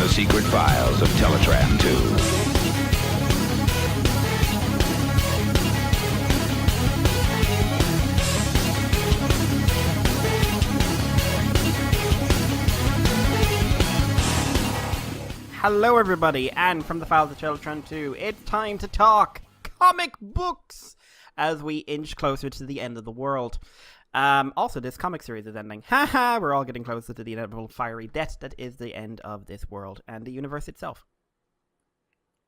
the secret files of Teletraan 2. Hello everybody, and from the files of Teletraan 2, it's time to talk comic books as we inch closer to the end of the world. Also, this comic series is ending. Haha, we're all getting closer to the inevitable fiery death that is the end of this world and the universe itself.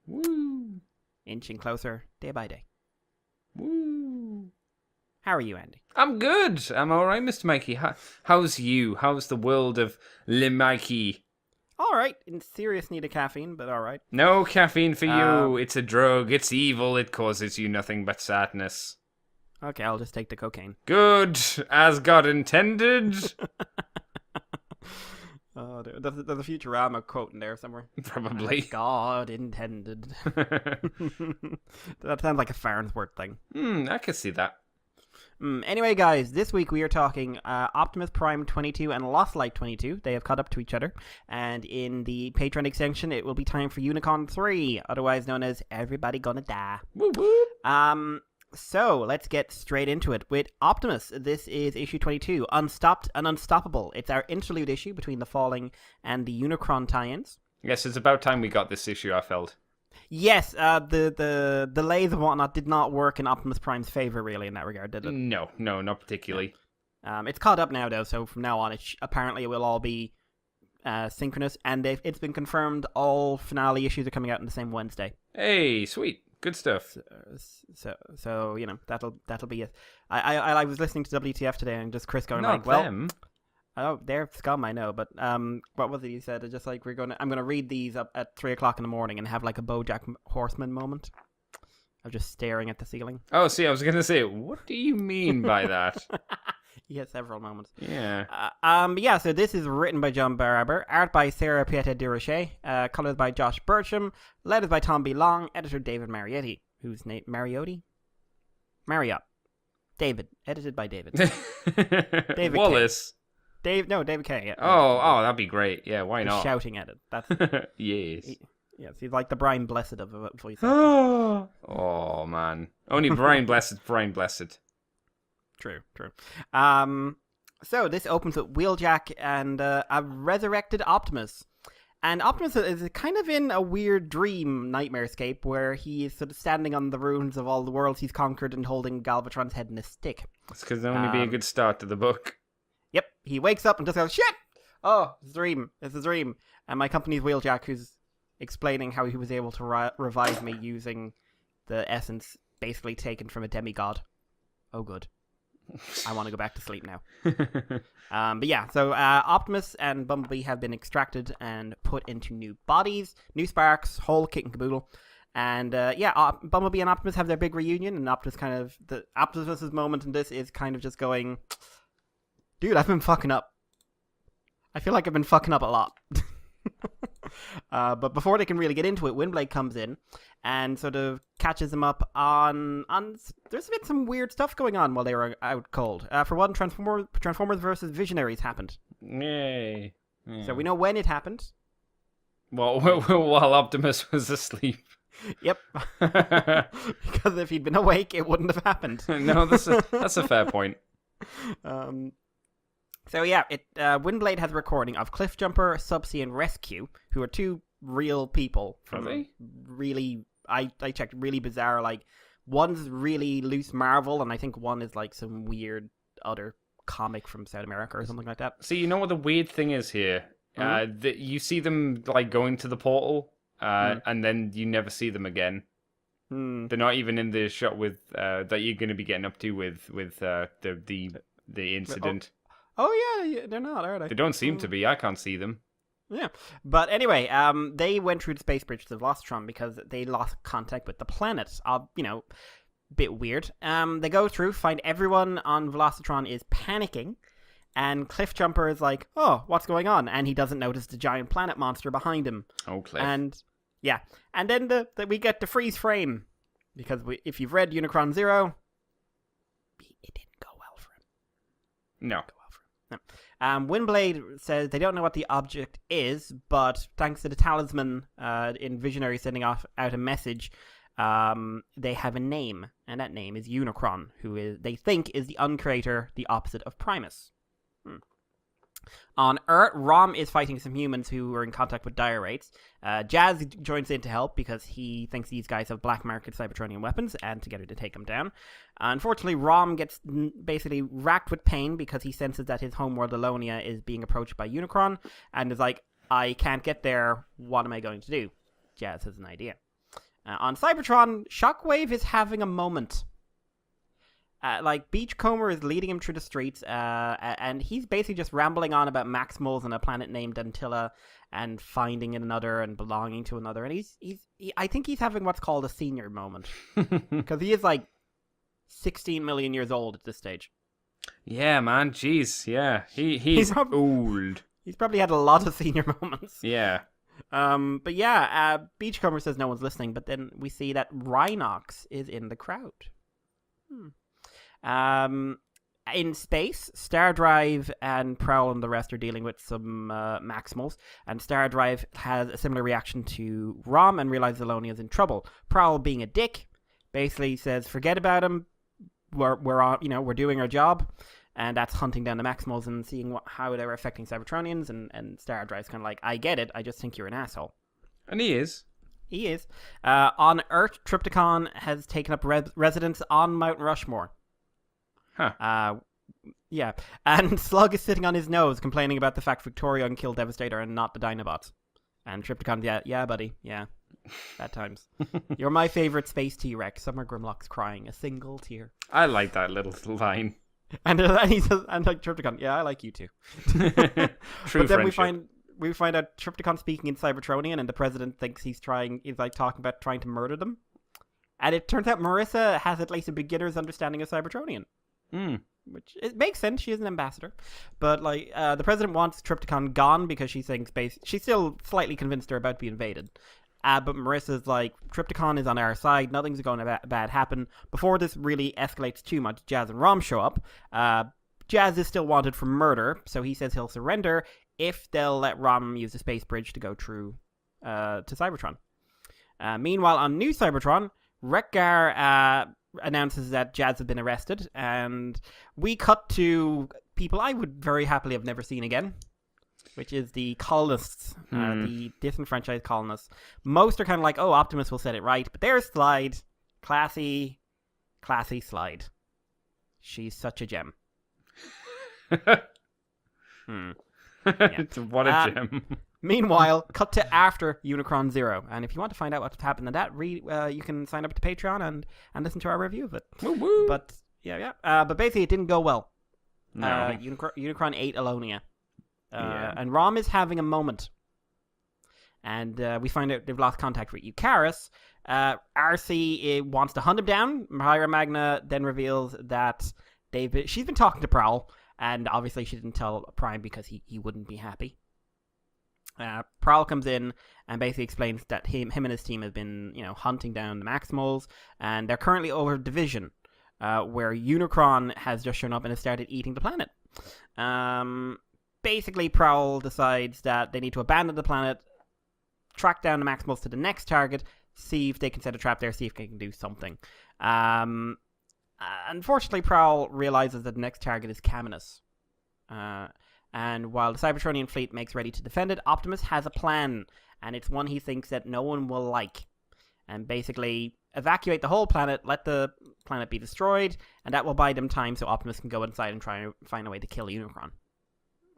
Woo! Inching closer day by day. Woo! How are you, Andy? I'm good. I'm alright, Mr. Mikey. How's you? How's the world of Le Mikey? Alright, in serious need of caffeine, but alright. No caffeine for you. It's a drug. It's evil. It causes you nothing but sadness. Okay, I'll just take the cocaine. Good, as God intended. Oh, there's a Futurama quote in there somewhere. Probably. As God intended. That sounds like a Farnsworth thing. I could see that. Anyway, guys, this week we are talking Optimus Prime 22 and Lost Light 22. They have caught up to each other. And in the Patreon extension, it will be time for Unicorn 3, otherwise known as Everybody Gonna Die. Whoop, whoop. So, let's get straight into it. With Optimus, this is issue 22, Unstopped and Unstoppable. It's our interlude issue between the Falling and the Unicron tie-ins. Yes, it's about time we got this issue, I felt. Yes, the delays and whatnot did not work in Optimus Prime's favor, really, in that regard, did it? No, not particularly. It's caught up now, though, so from now on, apparently it will all be synchronous, and it's been confirmed all finale issues are coming out on the same Wednesday. Hey, sweet. Good stuff. So you know, that'll be it. I was listening to WTF today, and just Chris going Not like, them. well, they're scum, I know, but what was it he said? Just like I'm gonna read these up at 3:00 in the morning and have like a BoJack Horseman moment of just staring at the ceiling. Oh, see, I was gonna say, what do you mean by that? He has several moments. Yeah. Yeah, so this is written by John Barber, art by Sarah Pieta Durocher, colours by Josh Burcham, letters by Tom B. Long, editor David Mariotti, whose name Marriott. David, edited by David. David Wallace. David K. Yeah. Oh, that'd be great. Yeah, why not? Shouting at it. That's Yes. yes, he's like the Brian Blessed of voice actors. Oh man, only Brian Blessed. True. So this opens with Wheeljack and a resurrected Optimus. And Optimus is kind of in a weird dream nightmarescape where he is sort of standing on the ruins of all the worlds he's conquered and holding Galvatron's head in a stick. It's because that only be a good start to the book. Yep, he wakes up and just goes, shit! Oh, it's a dream. It's a dream. And my company's Wheeljack, who's explaining how he was able to revive me using the essence basically taken from a demigod. Oh, good. I want to go back to sleep now. But yeah, so Optimus and Bumblebee have been extracted and put into new bodies, new sparks, whole kit and caboodle. And Bumblebee and Optimus have their big reunion, and Optimus's moment in this is kind of just going, dude, I've been fucking up. I feel like I've been fucking up a lot. But before they can really get into it, Windblade comes in and sort of catches them up on there's been some weird stuff going on while they were out cold. For one, Transformers versus Visionaries happened. Yay. Yeah. So we know when it happened. Well, while Optimus was asleep. Yep. Because if he'd been awake, it wouldn't have happened. No, that's a fair point. So yeah, Windblade has a recording of Cliffjumper, Subsea, and Rescue, who are two real people from really, I checked, really bizarre, like, one's really loose Marvel, and I think one is like some weird other comic from South America or something like that. See, you know what the weird thing is here? That you see them like going to the portal, and then you never see them again. They're not even in the shot with that you're going to be getting up to with the incident. Oh yeah, they're not, are they? They don't seem to be. I can't see them. Yeah, but anyway, they went through the space bridge to Velocitron because they lost contact with the planet. Bit weird. They go through, find everyone on Velocitron is panicking, and Cliffjumper is like, "Oh, what's going on?" And he doesn't notice the giant planet monster behind him. Oh, Cliff. And then we get the freeze frame because if you've read Unicron Zero, it didn't go well for him. No. Windblade says they don't know what the object is, but thanks to the talisman in Visionary sending out a message, they have a name, and that name is Unicron, who they think is the Uncreator, the opposite of Primus. On Earth, Rom is fighting some humans who are in contact with dire wraiths. Jazz joins in to help because he thinks these guys have black market Cybertronian weapons, and together to take them down. Unfortunately, Rom gets basically racked with pain because he senses that his homeworld Alonia is being approached by Unicron, and is like, I can't get there, what am I going to do? Jazz has an idea. On Cybertron, Shockwave is having a moment. Beachcomber is leading him through the streets, and he's basically just rambling on about Maximals and a planet named Antilla, and finding another and belonging to another. And I think he's having what's called a senior moment, because he is like 16 million years old at this stage. Yeah, man. Jeez. Yeah, he's old. He's probably had a lot of senior moments. Yeah. But yeah, Beachcomber says no one's listening, but then we see that Rhinox is in the crowd. In space, Stardrive and Prowl and the rest are dealing with some Maximals, and Stardrive has a similar reaction to Rom and realizes Alonia is in trouble. Prowl, being a dick, basically says, "Forget about him. We're doing our job," and that's hunting down the Maximals and seeing how they're affecting Cybertronians. And Stardrive's kind of like, "I get it. I just think you're an asshole." And he is. He is. On Earth, Trypticon has taken up residence on Mount Rushmore. Huh. Yeah. And Slug is sitting on his nose, complaining about the fact Victoria and Kill Devastator and not the Dinobots. And Trypticon, yeah, buddy, yeah. Bad times. You're my favorite space T-Rex. Summer Grimlock's crying a single tear. I like that little line. And he says, and like Trypticon, yeah, I like you too. True But then friendship. we find out Trypticon speaking in Cybertronian, and the president thinks he's talking about trying to murder them. And it turns out Marissa has at least a beginner's understanding of Cybertronian. Which it makes sense. She is an ambassador, but the president wants Trypticon gone because she thinks she's still slightly convinced they're about to be invaded. But Marissa's like, Trypticon is on our side. Nothing's going to bad happen. Before this really escalates too much, Jazz and Rom show up. Jazz is still wanted for murder, so he says he'll surrender if they'll let Rom use the space bridge to go through to Cybertron. Meanwhile, on New Cybertron, Wreck-Gar announces that Jazz has been arrested, and we cut to people I would very happily have never seen again, which is the colonists, the disenfranchised colonists. Most are kind of like, oh, Optimus will set it right, but there's Slide. Classy Slide. She's such a gem. Yeah. What a gem. Meanwhile, cut to after Unicron Zero, and if you want to find out what's happened in that, you can sign up to Patreon and listen to our review of it. Woo-woo. But but basically, it didn't go well. No. Unicron ate Alonia, Yeah. and Rom is having a moment, and we find out they've lost contact with Eucharis. RC wants to hunt him down. Myra Magna then reveals that she's been talking to Prowl, and obviously she didn't tell Prime because he wouldn't be happy. Prowl comes in and basically explains that him and his team have been, hunting down the Maximals, and they're currently over Division, where Unicron has just shown up and has started eating the planet. Basically, Prowl decides that they need to abandon the planet, track down the Maximals to the next target, see if they can set a trap there, see if they can do something. Unfortunately, Prowl realizes that the next target is Caminus. And while the Cybertronian fleet makes ready to defend it, Optimus has a plan, and it's one he thinks that no one will like. And basically, evacuate the whole planet, let the planet be destroyed, and that will buy them time so Optimus can go inside and try and find a way to kill Unicron.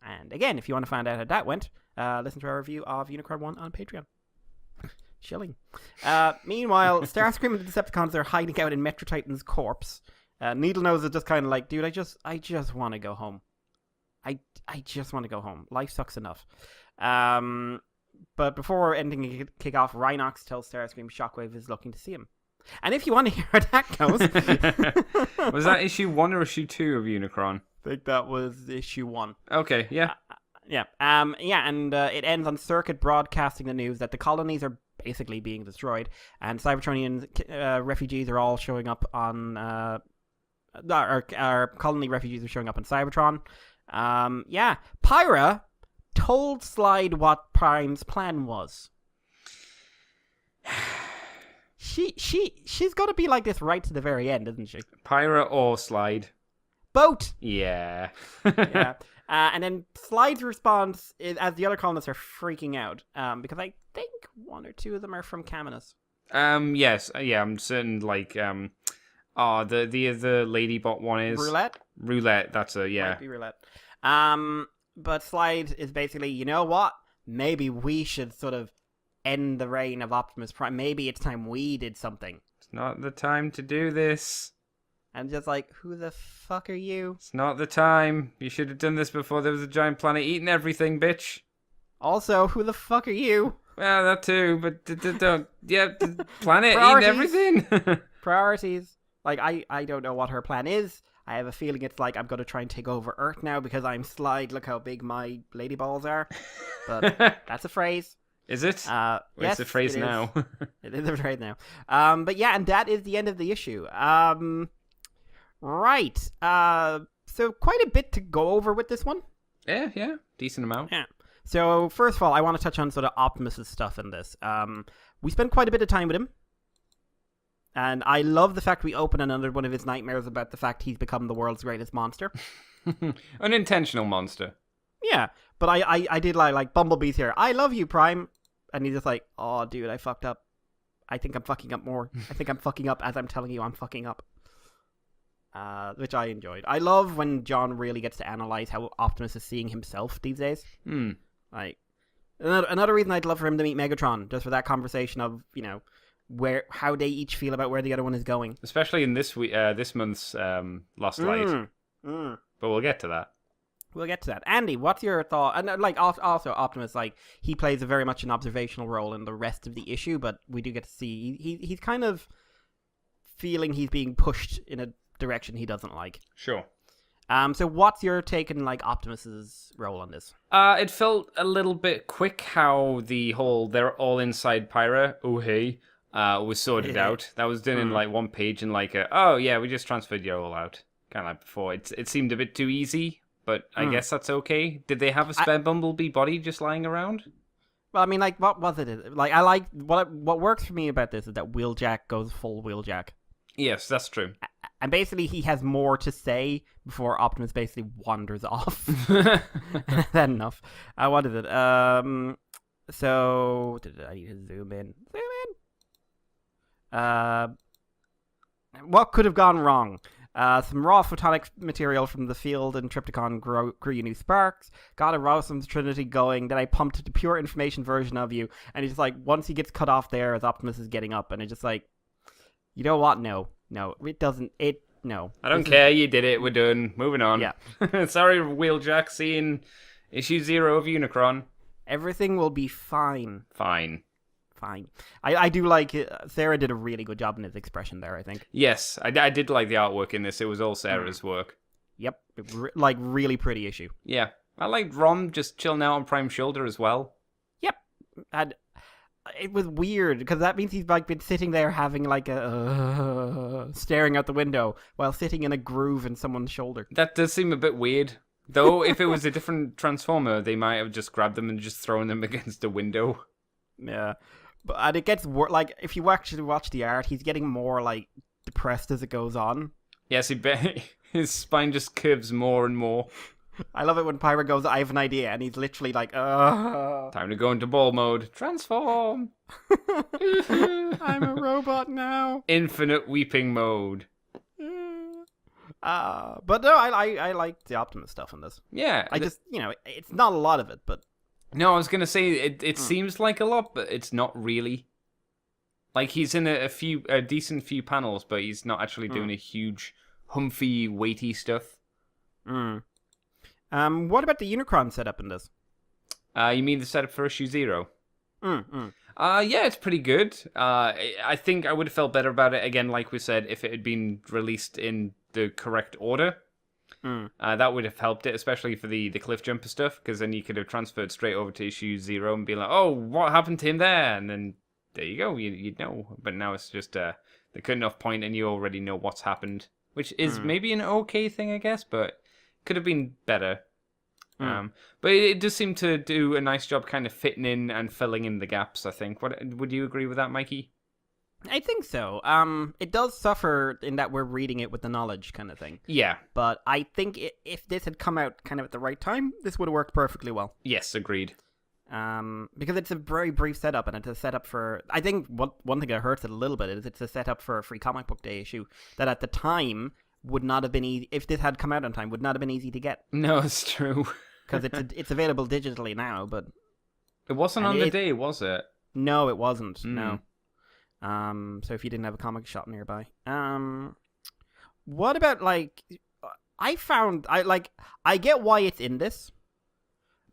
And again, if you want to find out how that went, listen to our review of Unicron 1 on Patreon. Shilling. Meanwhile, Starscream and the Decepticons are hiding out in Metro Titan's corpse. Needlenose is just kind of like, dude, I just want to go home. I just want to go home. Life sucks enough. But before anything can kick off, Rhinox tells Starscream Shockwave is looking to see him. And if you want to hear how that goes... Was that issue 1 or issue 2 of Unicron? I think that was issue 1. Okay, yeah. And it ends on Circuit broadcasting the news that the colonies are basically being destroyed, and Cybertronian refugees are all showing up on... Our colony refugees are showing up on Cybertron. Yeah. Pyra told Slide what Prime's plan was. She's got to be like this right to the very end, isn't she? Pyra or Slide? Both. Yeah. Yeah. And then Slide's response is, as the other colonists are freaking out, because I think one or two of them are from Caminus. Yes. Yeah, I'm certain, like, the Ladybot one is... Roulette, that's yeah. Might be Roulette. But Slide is basically, you know what? Maybe we should sort of end the reign of Optimus Prime. Maybe it's time we did something. It's not the time to do this. And just like, who the fuck are you? It's not the time. You should have done this before there was a giant planet eating everything, bitch. Also, who the fuck are you? Well, that too, but don't. Yeah, the planet Priorities. eating everything. Priorities. Like, I don't know what her plan is. I have a feeling it's like, I'm going to try and take over Earth now because I'm Slide. Look how big my lady balls are. But that's a phrase. Is it? Yes, it's a phrase now. It is a phrase now. But yeah, and that is the end of the issue. Right. So quite a bit to go over with this one. Yeah. Decent amount. Yeah. So first of all, I want to touch on sort of Optimus's stuff in this. We spent quite a bit of time with him. And I love the fact we open another one of his nightmares about the fact he's become the world's greatest monster. An intentional monster. Yeah, but I did like Bumblebee's here. I love you, Prime. And he's just like, oh, dude, I fucked up. I think I'm fucking up more. I think I'm fucking up as I'm telling you I'm fucking up. Which I enjoyed. I love when John really gets to analyze how Optimus is seeing himself these days. Like, another reason I'd love for him to meet Megatron, just for that conversation of, you know, how they each feel about where the other one is going. Especially in this month's Lost Light. But we'll get to that. We'll get to that. Andy, what's your thought? And like also Optimus, like he plays a very much an observational role in the rest of the issue, but we do get to see he's kind of feeling he's being pushed in a direction he doesn't like. Sure. So what's your take on like Optimus's role on this? It felt a little bit quick how the whole they're all inside Pyra. Oh hey. Was sorted out. That was done in like one page and like oh yeah, we just transferred you all out. Kind of like before. It seemed a bit too easy, but I guess that's okay. Did they have a spare Bumblebee body just lying around? Well, I mean, like, what was it? Like, I like what works for me about this is that Wheeljack goes full Wheeljack. Yes, that's true. And basically, he has more to say before Optimus basically wanders off. That's enough. What is it? So I need to zoom in. What could have gone wrong? Some raw photonic material from the field and Triptychon grew you new sparks. Got a Rossum's Trinity going. Then I pumped the pure information version of you. And it's just like, once he gets cut off there as Optimus is getting up. And it's just like, you know what? No, it doesn't. No. I don't care. You did it. We're done. Moving on. Yeah. Sorry, Wheeljack, seeing issue 0 of Unicron. Everything will be fine. Fine. I do like it. Sarah did a really good job in his expression there, I think. Yes, I did like the artwork in this. It was all Sarah's work. Yep. Like, really pretty issue. Yeah. I liked Rom just chilling out on Prime's shoulder as well. Yep. And it was weird, because that means he's like been sitting there having like a staring out the window while sitting in a groove in someone's shoulder. That does seem a bit weird. Though, if it was a different Transformer, they might have just grabbed them and just thrown them against a window. Yeah. And it gets like, if you actually watch the art, he's getting more like depressed as it goes on. Yes, his spine just curves more and more. I love it when Pyra goes, I have an idea, and he's literally like, time to go into ball mode. Transform! I'm a robot now. Infinite weeping mode. But no, I like the Optimus stuff in this. Yeah. I just, it's not a lot of it, but... No, I was going to say, it seems like a lot, but it's not really. Like, he's in a decent few panels, but he's not actually doing a huge, humphy, weighty stuff. What about the Unicron setup in this? You mean the setup for issue 0? Yeah, it's pretty good. I think I would have felt better about it, again, like we said, if it had been released in the correct order. That would have helped it, especially for the cliff jumper stuff, because then you could have transferred straight over to issue 0 and be like, oh, what happened to him there? And then there you go, you'd know. But now it's just the cut off point and you already know what's happened, which is maybe an okay thing, I guess, but could have been better. But it does seem to do a nice job kind of fitting in and filling in the gaps, I think. Would you agree with that, Mikey? I think so. It does suffer in that we're reading it with the knowledge kind of thing. Yeah. But I think if this had come out kind of at the right time, this would have worked perfectly well. Yes, agreed. Because it's a very brief setup, and it's a setup for... I think one thing that hurts it a little bit is it's a setup for a free comic book day issue that at the time would not have been easy... If this had come out on time, would not have been easy to get. No, it's true. Because it's available digitally now, but... It wasn't on the day, was it? No, it wasn't, no. So if you didn't have a comic shop nearby. What about, like... I get why it's in this,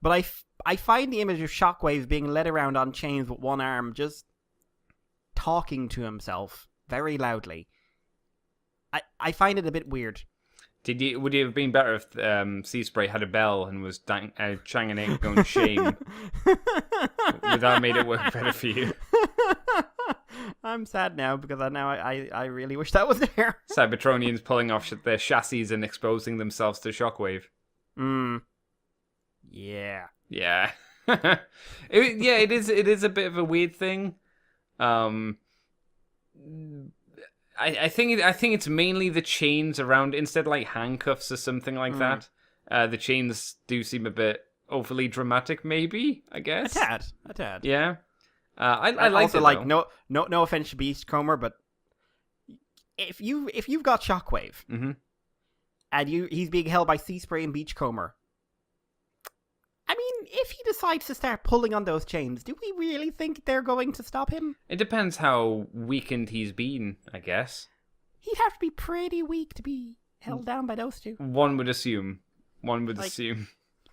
but I find the image of Shockwave being led around on chains with one arm, just talking to himself very loudly. I find it a bit weird. Would it have been better if Sea Spray had a bell and was changing it, going shame? Would that have made it work better for you? I'm sad now because I really wish that was there. Cybertronians pulling off their chassis and exposing themselves to Shockwave. Yeah. Yeah. It is a bit of a weird thing. I think it's mainly the chains around, instead of like handcuffs or something like that. The chains do seem a bit overly dramatic, maybe, I guess. A tad. Yeah. I like also it, like though. no offense to Beachcomber, but if you've got Shockwave and he's being held by Sea Spray and Beachcomber, I mean, if he decides to start pulling on those chains, do we really think they're going to stop him? It depends how weakened he's been, I guess. He'd have to be pretty weak to be held down by those two. One would assume.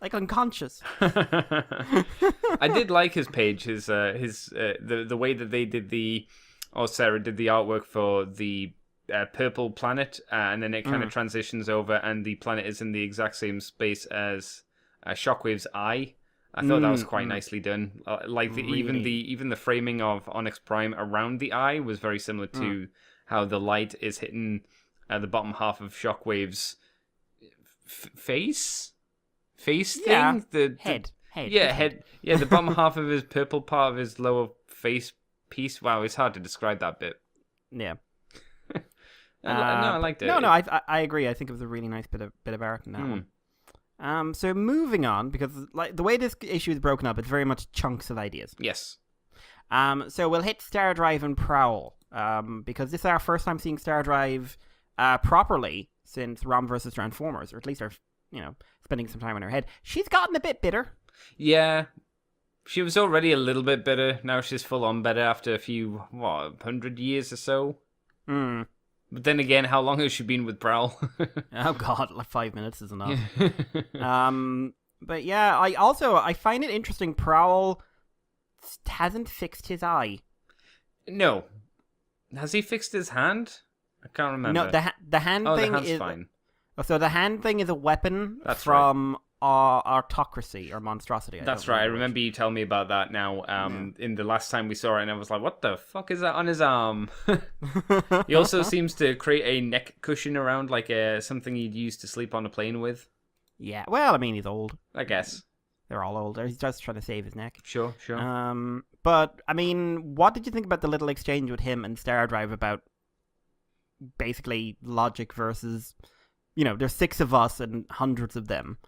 Like unconscious. I did like his page, the way that they did Sarah did the artwork for the purple planet, and then it kind of transitions over, and the planet is in the exact same space as Shockwave's eye. I thought that was quite nicely done. Even the framing of Onyx Prime around the eye was very similar to how the light is hitting the bottom half of Shockwave's face thing. The head. Yeah, head. Yeah, the bottom half of his purple part of his lower face piece. Wow, it's hard to describe that bit. Yeah. I liked it. No, I agree. I think it was a really nice bit of art in that one. So moving on, because like the way this issue is broken up, it's very much chunks of ideas. Yes. So we'll hit Star Drive and Prowl, because this is our first time seeing Star Drive properly since Rom vs. Transformers, or at least spending some time in her head. She's gotten a bit bitter. Yeah. She was already a little bit bitter. Now she's full on bitter after a few, 100 years or so. But then again, how long has she been with Prowl? Oh god, like 5 minutes is enough. But yeah, I find it interesting. Prowl hasn't fixed his eye. No. Has he fixed his hand? I can't remember. No, the hand thing the hand's is fine. So the hand thing is a weapon That's from autocracy or monstrosity. That's right. I remember you telling me about that now. In the last time we saw it, and I was like, "What the fuck is that on his arm?" He also seems to create a neck cushion around, like something you'd use to sleep on a plane with. Yeah. Well, I mean, he's old. I guess they're all old. He's just trying to save his neck. Sure. But I mean, what did you think about the little exchange with him and Star Drive about basically logic versus, there's 6 of us and hundreds of them,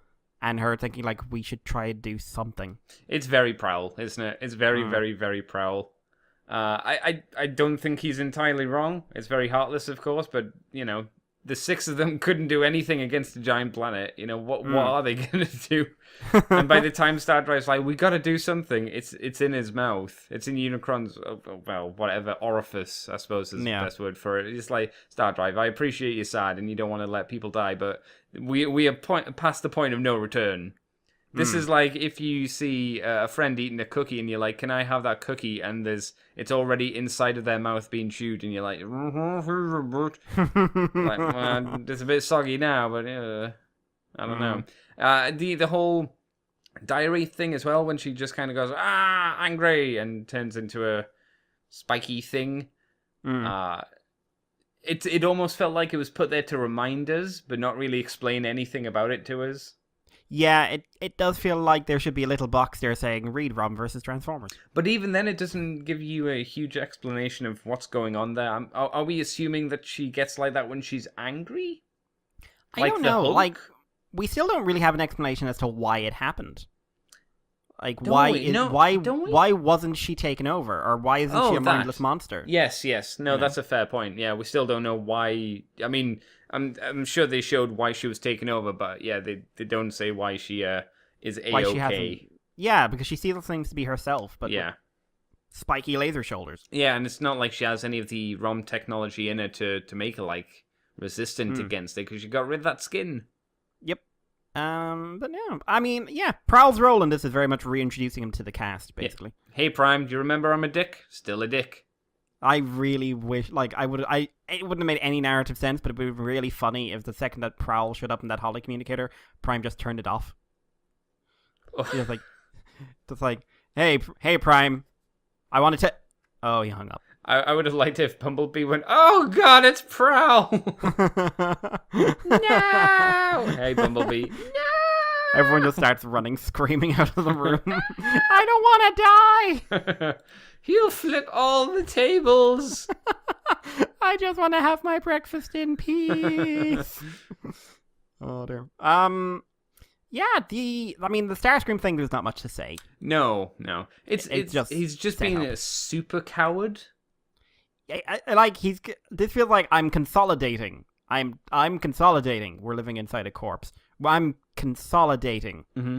and her thinking like we should try to do something. It's very Prowl, isn't it? It's very, very, very Prowl. I don't think he's entirely wrong. It's very heartless, of course, but the 6 of them couldn't do anything against a giant planet. What are they gonna do? And by the time Star Drive's like, we gotta do something, it's in his mouth. It's in Unicron's, whatever orifice, I suppose is the best word for it. It's like, Star Drive, I appreciate you're sad and you don't want to let people die, but we are past the point of no return. This is like if you see a friend eating a cookie and you're like, can I have that cookie? And it's already inside of their mouth being chewed and you're like, it's a bit soggy now, but I don't know. The whole diary thing as well, when she just kind of goes, angry, and turns into a spiky thing. It almost felt like it was put there to remind us, but not really explain anything about it to us. Yeah, it does feel like there should be a little box there saying "Read ROM versus Transformers." But even then, it doesn't give you a huge explanation of what's going on there. Are we assuming that she gets like that when she's angry? I don't know. Hulk? Like, we still don't really have an explanation as to why it happened. Like, Don't why we? No, don't we? why wasn't she taken over, or why isn't she a mindless monster? Yes. No, You know? that's a fair point. Yeah, we still don't know why. I mean, I'm sure they showed why she was taken over, but yeah, they don't say why she is Why she A-okay. hasn't? Yeah, because she still seems to be herself, but Yeah. with spiky laser shoulders. Yeah, and it's not like she has any of the ROM technology in her to make her like resistant against it because she got rid of that skin. Yep. But yeah, I mean, yeah, Prowl's role in this is very much reintroducing him to the cast, basically. Yeah. Hey, Prime, do you remember I'm a dick? Still a dick. I really wish, like, it wouldn't have made any narrative sense, but it would have been really funny if the second that Prowl showed up in that holo communicator, Prime just turned it off. He was like, hey, Prime, I wanted to. Oh, he hung up. I would have liked if Bumblebee went, oh god, it's Prowl! No! Hey, Bumblebee. No! Everyone just starts running, screaming out of the room. I don't want to die! He'll flip all the tables! I just want to have my breakfast in peace. Oh, dear. Yeah, the Starscream thing, there's not much to say. No. It's just he's just set being up. a super coward. This feels like I'm consolidating. I'm consolidating. We're living inside a corpse. I'm consolidating. Mm-hmm.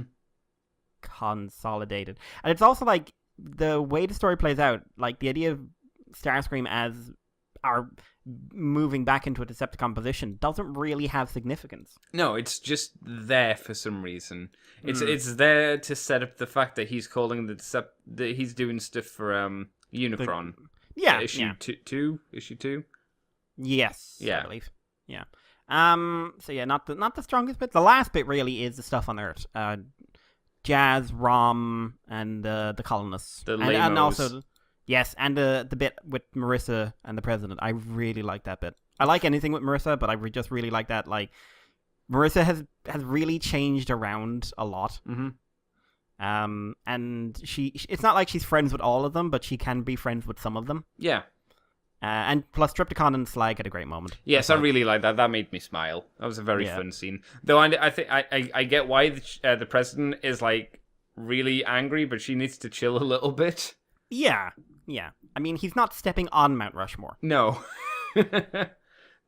Consolidated. And it's also like the way the story plays out, like the idea of Starscream as our moving back into a Decepticon position doesn't really have significance. No, it's just there for some reason. It's there to set up the fact that he's calling that he's doing stuff for Unicron. Issue 2. Yes, yeah. I believe. Yeah. So yeah, not the strongest bit. The last bit really is the stuff on Earth. Jazz, Rom, and the colonists. The and lamos. also yes, and the bit with Marissa and the president. I really like that bit. I like anything with Marissa, but I just really like that. Like, Marissa has really changed around a lot. Mm-hmm. And it's not like she's friends with all of them, but she can be friends with some of them. Yeah. And plus, Triptychon and Slag had a great moment. Yes, I really like that. That made me smile. That was a very fun scene. Though I think I get why the president is like really angry, but she needs to chill a little bit. Yeah. I mean, he's not stepping on Mount Rushmore. No.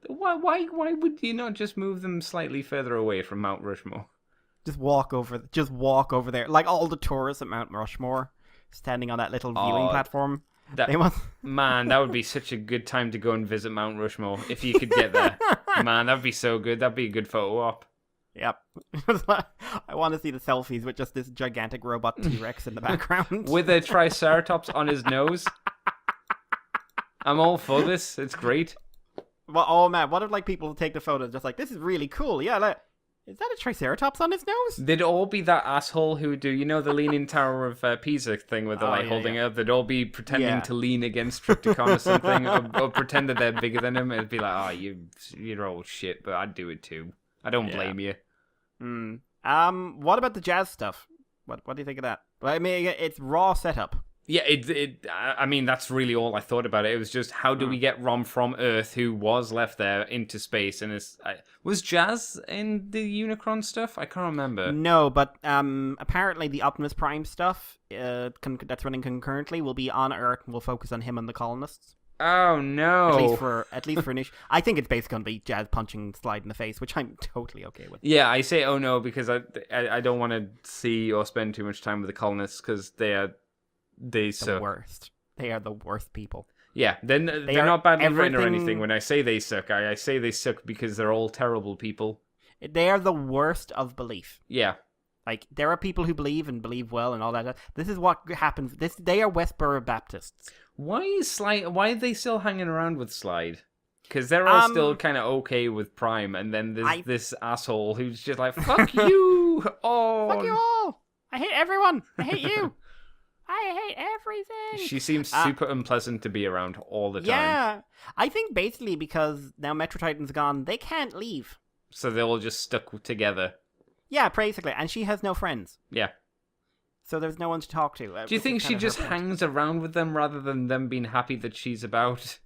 Why would you not just move them slightly further away from Mount Rushmore? Just walk over there, like all the tourists at Mount Rushmore, standing on that little viewing platform. Man, that would be such a good time to go and visit Mount Rushmore if you could get there. Man, that'd be so good. That'd be a good photo op. Yep. I want to see the selfies with just this gigantic robot T-Rex in the background. With a Triceratops on his nose. I'm all for this. It's great. Well, oh man, what if like people take the photos just like, this is really cool. Yeah, like, is that a Triceratops on his nose? They'd all be that asshole who do, the Leaning Tower of Pisa thing where they're holding up. They'd all be pretending to lean against Triptychon or something, or pretend that they're bigger than him. It'd be like, you're all shit, but I'd do it too. I don't blame you. What about the jazz stuff? What do you think of that? Well, I mean, it's raw setup. Yeah, I mean, that's really all I thought about it. It was just, how do we get Rom from Earth, who was left there, into space? And was Jazz in the Unicron stuff? I can't remember. No, but apparently the Optimus Prime stuff that's running concurrently will be on Earth, and we'll focus on him and the colonists. Oh no! At least for initial, I think it's basically going to be Jazz punching Slide in the face, which I'm totally okay with. Yeah, I say oh no because I don't want to see or spend too much time with the colonists because they suck. The worst. They are the worst people. Yeah, they're not badly written or anything. When I say they suck, I say they suck because they're all terrible people. They are the worst of belief. Yeah. Like, there are people who believe and believe well and all that. This is what happens. They are Westboro Baptists. Why are they still hanging around with Slide? Because they're all still kind of okay with Prime, and then there's this asshole who's just like, fuck you! Oh, fuck you all! I hate everyone! I hate you! I hate everything! She seems super unpleasant to be around all the time. Yeah! I think basically because now Metro Titan's gone, they can't leave. So they're all just stuck together. Yeah, basically, and she has no friends, Yeah. so there's no one to talk to. Do you think she just hangs around with them rather than them being happy that she's about?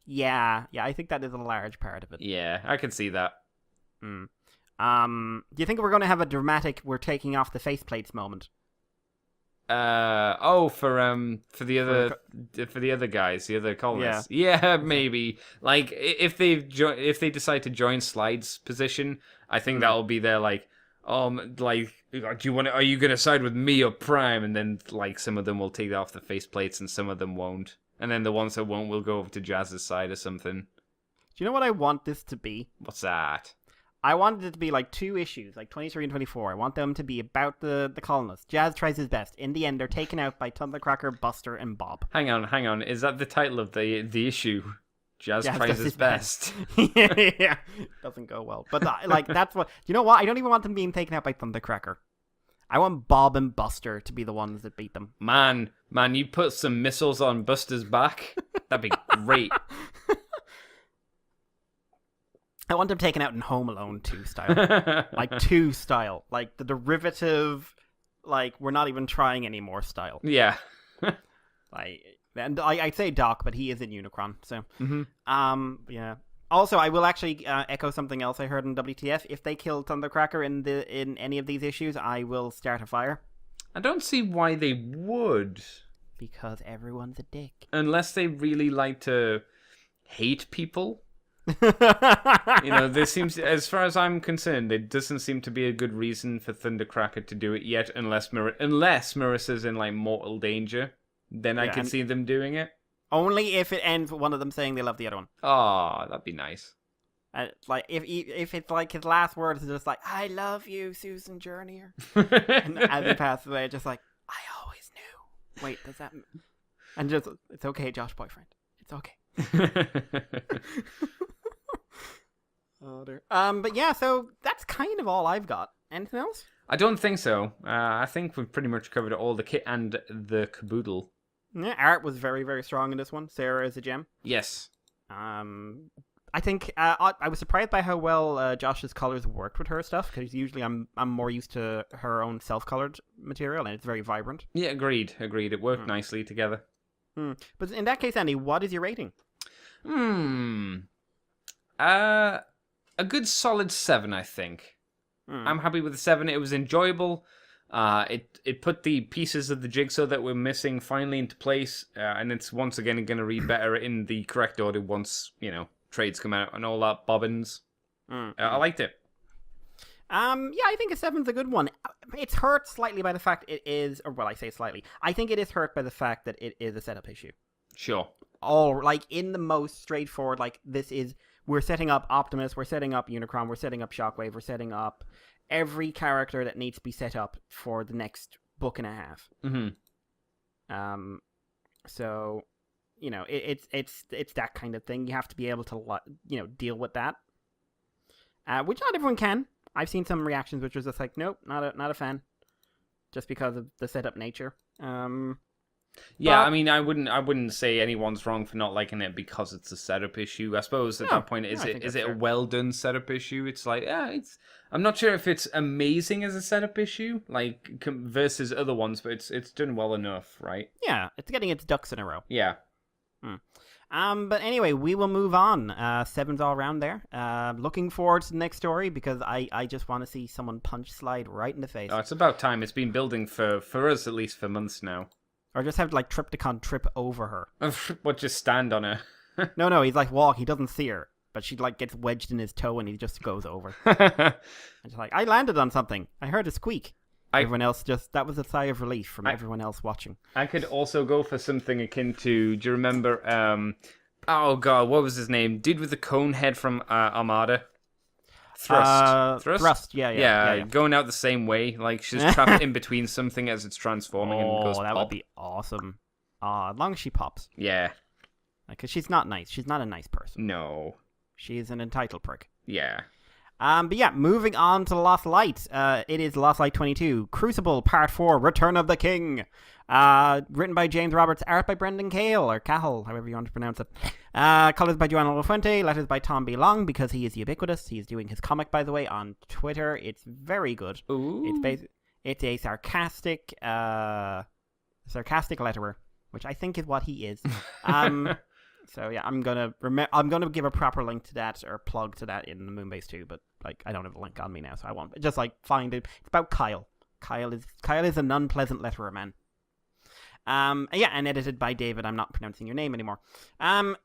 Yeah, I think that is a large part of it. Yeah, I can see that. Do you think we're going to have a dramatic "we're taking off the faceplates" moment? For the other guys, the other colonists. Yeah, maybe. Like if they decide to join Slide's position, I think that'll be their like, are you gonna side with me or Prime? And then like some of them will take off the faceplates and some of them won't. And then the ones that won't will go over to Jazz's side or something. Do you know what I want this to be? What's that? I wanted it to be like 2 issues, like 23 and 24. I want them to be about the colonists. Jazz tries his best. In the end, they're taken out by Thundercracker, Buster, and Bob. Hang on. Is that the title of the issue? Jazz tries his best. Yeah, doesn't go well. But that's what. You know what? I don't even want them being taken out by Thundercracker. I want Bob and Buster to be the ones that beat them. Man, you put some missiles on Buster's back. That'd be great. I want them taken out in Home Alone 2 style. Like 2 style. Like the derivative, like we're not even trying anymore style. Yeah. And I'd say Doc, but he is in Unicron, so. Mm-hmm. Yeah. Also, I will actually echo something else I heard in WTF. If they kill Thundercracker in any of these issues, I will start a fire. I don't see why they would. Because everyone's a dick. Unless they really like to hate people. There seems, as far as I'm concerned, there doesn't seem to be a good reason for Thundercracker to do it yet, unless Marissa's in like mortal danger. Then I can see them doing it. Only if it ends with one of them saying they love the other one. Oh, that'd be nice. Like if it's like his last words is just like "I love you, Susan Journeyer," and as he passes away, just like I always knew. Wait, does that? And just it's okay, Josh, boyfriend. It's okay. Oh dear. But yeah, so that's kind of all I've got. Anything else? I don't think so. I think we've pretty much covered all the kit and the caboodle. Yeah, art was very, very strong in this one. Sarah is a gem. Yes. I think I was surprised by how well Josh's colors worked with her stuff, because usually I'm more used to her own self-colored material, and it's very vibrant. Yeah, agreed. It worked nicely together. But in that case, Andy, what is your rating? A good solid 7, I think. I'm happy with the 7. It was enjoyable. It put the pieces of the jigsaw that we're missing finally into place, and it's once again going to read better in the correct order once, trades come out and all that bobbins. I liked it. Yeah, I think a 7's a good one. It's hurt slightly by the fact it is, or well, I say slightly. I think it is hurt by the fact that it is a setup issue. Sure. All like in the most straightforward, like this is, we're setting up Optimus, we're setting up Unicron, we're setting up Shockwave, we're setting up every character that needs to be set up for the next book and a half. Mm-hmm. So, it's that kind of thing. You have to be able to, deal with that. Which not everyone can. I've seen some reactions which was just like, nope, not a fan, just because of the setup nature. Yeah, I mean, I wouldn't say anyone's wrong for not liking it because it's a setup issue. I suppose at that point, is it a well done setup issue? It's like, I'm not sure if it's amazing as a setup issue, like versus other ones, but it's done well enough, right? Yeah, it's getting its ducks in a row. Yeah. But anyway, we will move on. 7's all around there. Looking forward to the next story because I just want to see someone punch Slide right in the face. Oh, it's about time. It's been building for us at least for months now. Or just have like Tripticon trip over her. What, just stand on her? No, he's like walk. He doesn't see her, but she like gets wedged in his toe and he just goes over. And she's like, I landed on something. I heard a squeak. Everyone else that was a sigh of relief from everyone else watching. I could also go for something akin to, do you remember, oh god, what was his name? Dude with the cone head from Armada. Thrust, yeah. Going out the same way, like she's trapped in between something as it's transforming and goes that pop. would be awesome. As long as she pops. Yeah. Because she's not nice. She's not a nice person. No. She's an entitled prick. Yeah. But yeah, moving on to Lost Light. It is Lost Light 22, Crucible Part 4, Return of the King. Written by James Roberts, art by Brendan Cale, or Cahill, however you want to pronounce it. Colors by Joanna Lafuente, letters by Tom B. Long, because he is ubiquitous. He's doing his comic, by the way, on Twitter. It's very good. Ooh. It's a sarcastic letterer, which I think is what he is. So yeah, I'm gonna give a proper link to that or plug to that in the Moonbase too, but like I don't have the link on me now, so I won't. Just like find it. It's about Kyle. Kyle is an unpleasant letterer man. Yeah, and edited by David. I'm not pronouncing your name anymore. And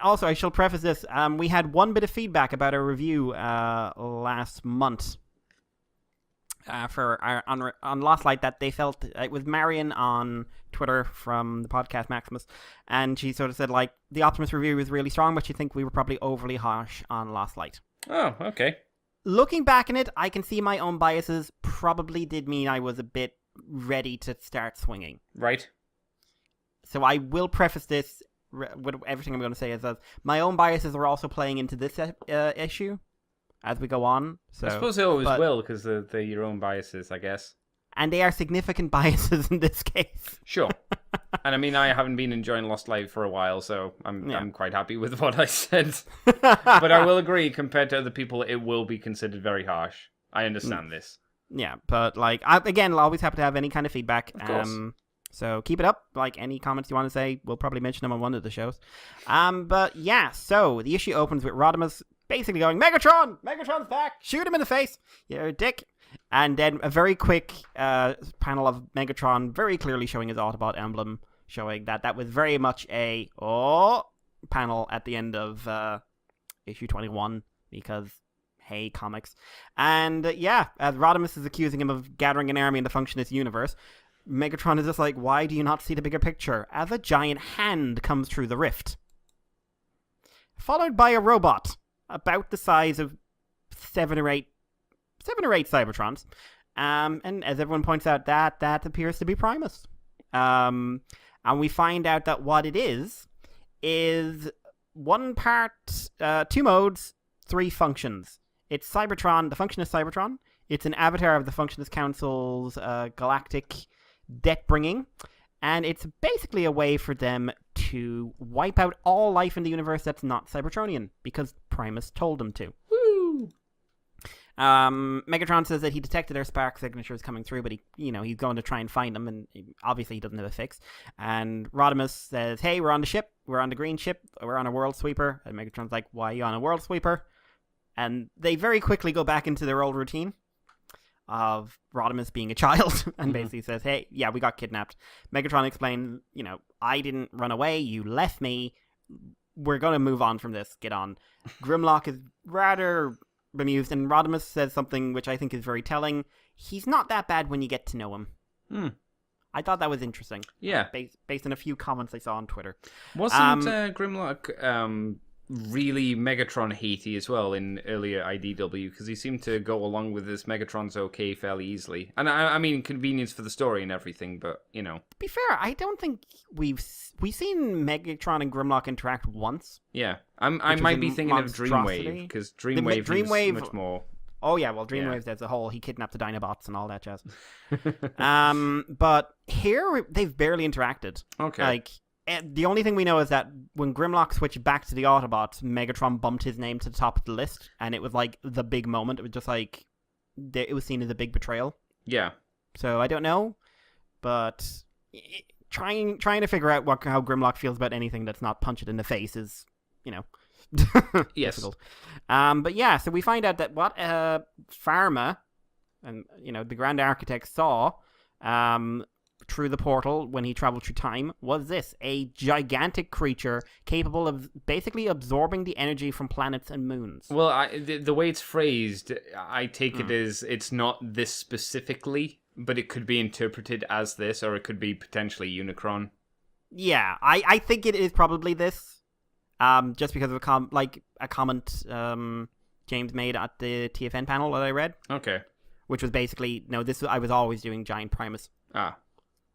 also I shall preface this. We had one bit of feedback about our review last month. On Lost Light, that they felt it was Marion on Twitter from the podcast Maximus, and she sort of said like the Optimus review was really strong, but she think we were probably overly harsh on Lost Light. Oh, okay. Looking back in it, I can see my own biases probably did mean I was a bit ready to start swinging. Right. So I will preface this with everything I'm going to say is that my own biases are also playing into this issue as we go on. So, I suppose they always will, because they're your own biases, I guess. And they are significant biases in this case. Sure. And I mean, I haven't been enjoying Lost Light for a while, so I'm quite happy with what I said. But I will agree, compared to other people, it will be considered very harsh. I understand this. Yeah, but like, again, I'll always happy to have any kind of feedback. Of course. So keep it up. Like, any comments you want to say, we'll probably mention them on one of the shows. But yeah, so the issue opens with Rodimus basically going, Megatron! Megatron's back! Shoot him in the face! You're a dick! And then a very quick panel of Megatron very clearly showing his Autobot emblem, showing that was very much a panel at the end of issue 21, because, hey, comics. And yeah, as Rodimus is accusing him of gathering an army in the functionist universe, Megatron is just like, why do you not see the bigger picture? As a giant hand comes through the rift. Followed by a robot about the size of seven or eight Cybertrons. And as everyone points out, that appears to be Primus. And we find out that what it is one part, two modes, three functions. It's Cybertron, the Functionist Cybertron. It's an avatar of the Functionist Council's galactic debt-bringing. And it's basically a way for them to wipe out all life in the universe that's not Cybertronian, because Primus told them to. Woo! Megatron says that he detected their spark signatures coming through, but he's going to try and find them, and obviously he doesn't have a fix. And Rodimus says, hey, we're on the ship. We're on the green ship. We're on a world sweeper. And Megatron's like, why are you on a world sweeper? And they very quickly go back into their old routine of Rodimus being a child and basically says, hey, yeah, we got kidnapped. Megatron explains, I didn't run away. You left me. We're going to move on from this. Get on. Grimlock is rather bemused, and Rodimus says something which I think is very telling. He's not that bad when you get to know him. I thought that was interesting. Yeah. Based on a few comments I saw on Twitter. Wasn't Grimlock really Megatron hatey as well in earlier IDW, because he seemed to go along with this Megatron's okay fairly easily. And I mean, convenience for the story and everything, but, To be fair, I don't think we've seen Megatron and Grimlock interact once. Yeah. I might be thinking of Dreamwave, because Dreamwave is much more... Oh yeah, well, Dreamwave as a whole, he kidnapped the Dinobots and all that jazz. But here, they've barely interacted. Okay. Like, the only thing we know is that when Grimlock switched back to the Autobots, Megatron bumped his name to the top of the list, and it was like the big moment. It was just like, it was seen as a big betrayal. Yeah. So I don't know, but trying to figure out how Grimlock feels about anything that's not punch it in the face is, yes. difficult. But yeah, so we find out that what Pharma and the Grand Architect saw through the portal when he traveled through time was a gigantic creature capable of basically absorbing the energy from planets and moons. Well, the way it's phrased, I take it as it's not this specifically, but it could be interpreted as this, or it could be potentially Unicron. Yeah, I think it is probably this. Just because of a comment James made at the TFN panel that I read. Okay. Which was basically, I was always doing Giant Primus. Ah.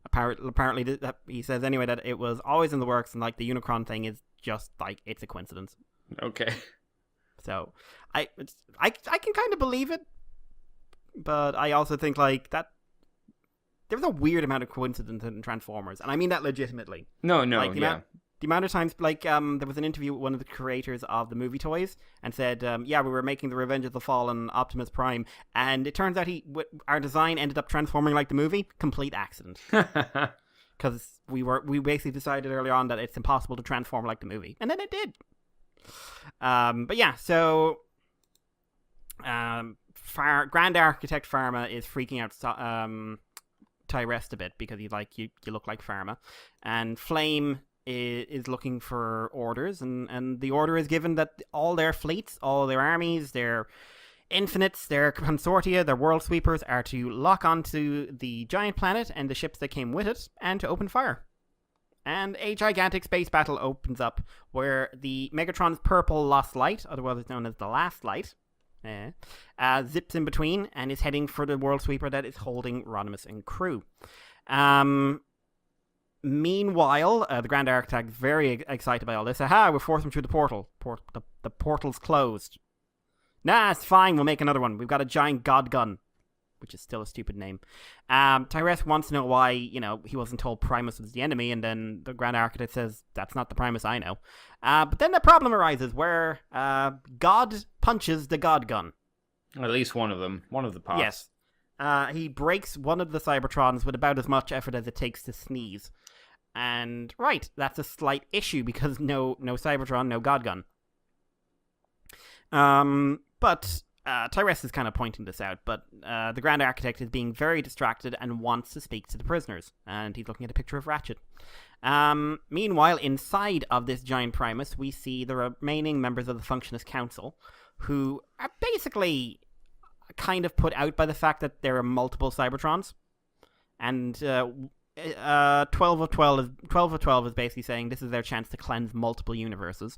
Apparently, he says anyway that it was always in the works, and like the Unicron thing is just like, it's a coincidence. Okay. So I can kind of believe it, but I also think like that there's a weird amount of coincidence in Transformers, and I mean that legitimately. No, Like, yeah. The amount of times, like, there was an interview with one of the creators of the movie toys, and said, yeah, we were making the Revenge of the Fallen Optimus Prime, and it turns out our design ended up transforming like the movie. Complete accident. Because we basically decided early on that it's impossible to transform like the movie, and then it did. But yeah, so Grand Architect Pharma is freaking out Tyrest a bit because he's like, you look like Pharma, and Flame is looking for orders, and the order is given that all their fleets, all their armies, their infinites, their consortia, their world sweepers are to lock onto the giant planet and the ships that came with it, and to open fire. And a gigantic space battle opens up where the Megatron's purple lost light, otherwise known as the last light, zips in between and is heading for the world sweeper that is holding Rodimus and crew. Meanwhile, the Grand Architect is very excited by all this. Aha, we're forcing through the portal. The portal's closed. Nah, it's fine. We'll make another one. We've got a giant god gun, which is still a stupid name. Tyrest wants to know why, he wasn't told Primus was the enemy, and then the Grand Architect says, that's not the Primus I know. But then the problem arises where God punches the god gun. At least one of them. One of the parts. Yes. He breaks one of the Cybertrons with about as much effort as it takes to sneeze. And, right, that's a slight issue because no Cybertron, no God Gun. But Tyrest is kind of pointing this out, but the Grand Architect is being very distracted and wants to speak to the prisoners, and he's looking at a picture of Ratchet. Meanwhile, inside of this giant Primus, we see the remaining members of the Functionist Council, who are basically kind of put out by the fact that there are multiple Cybertrons, and 12 of 12 is basically saying this is their chance to cleanse multiple universes.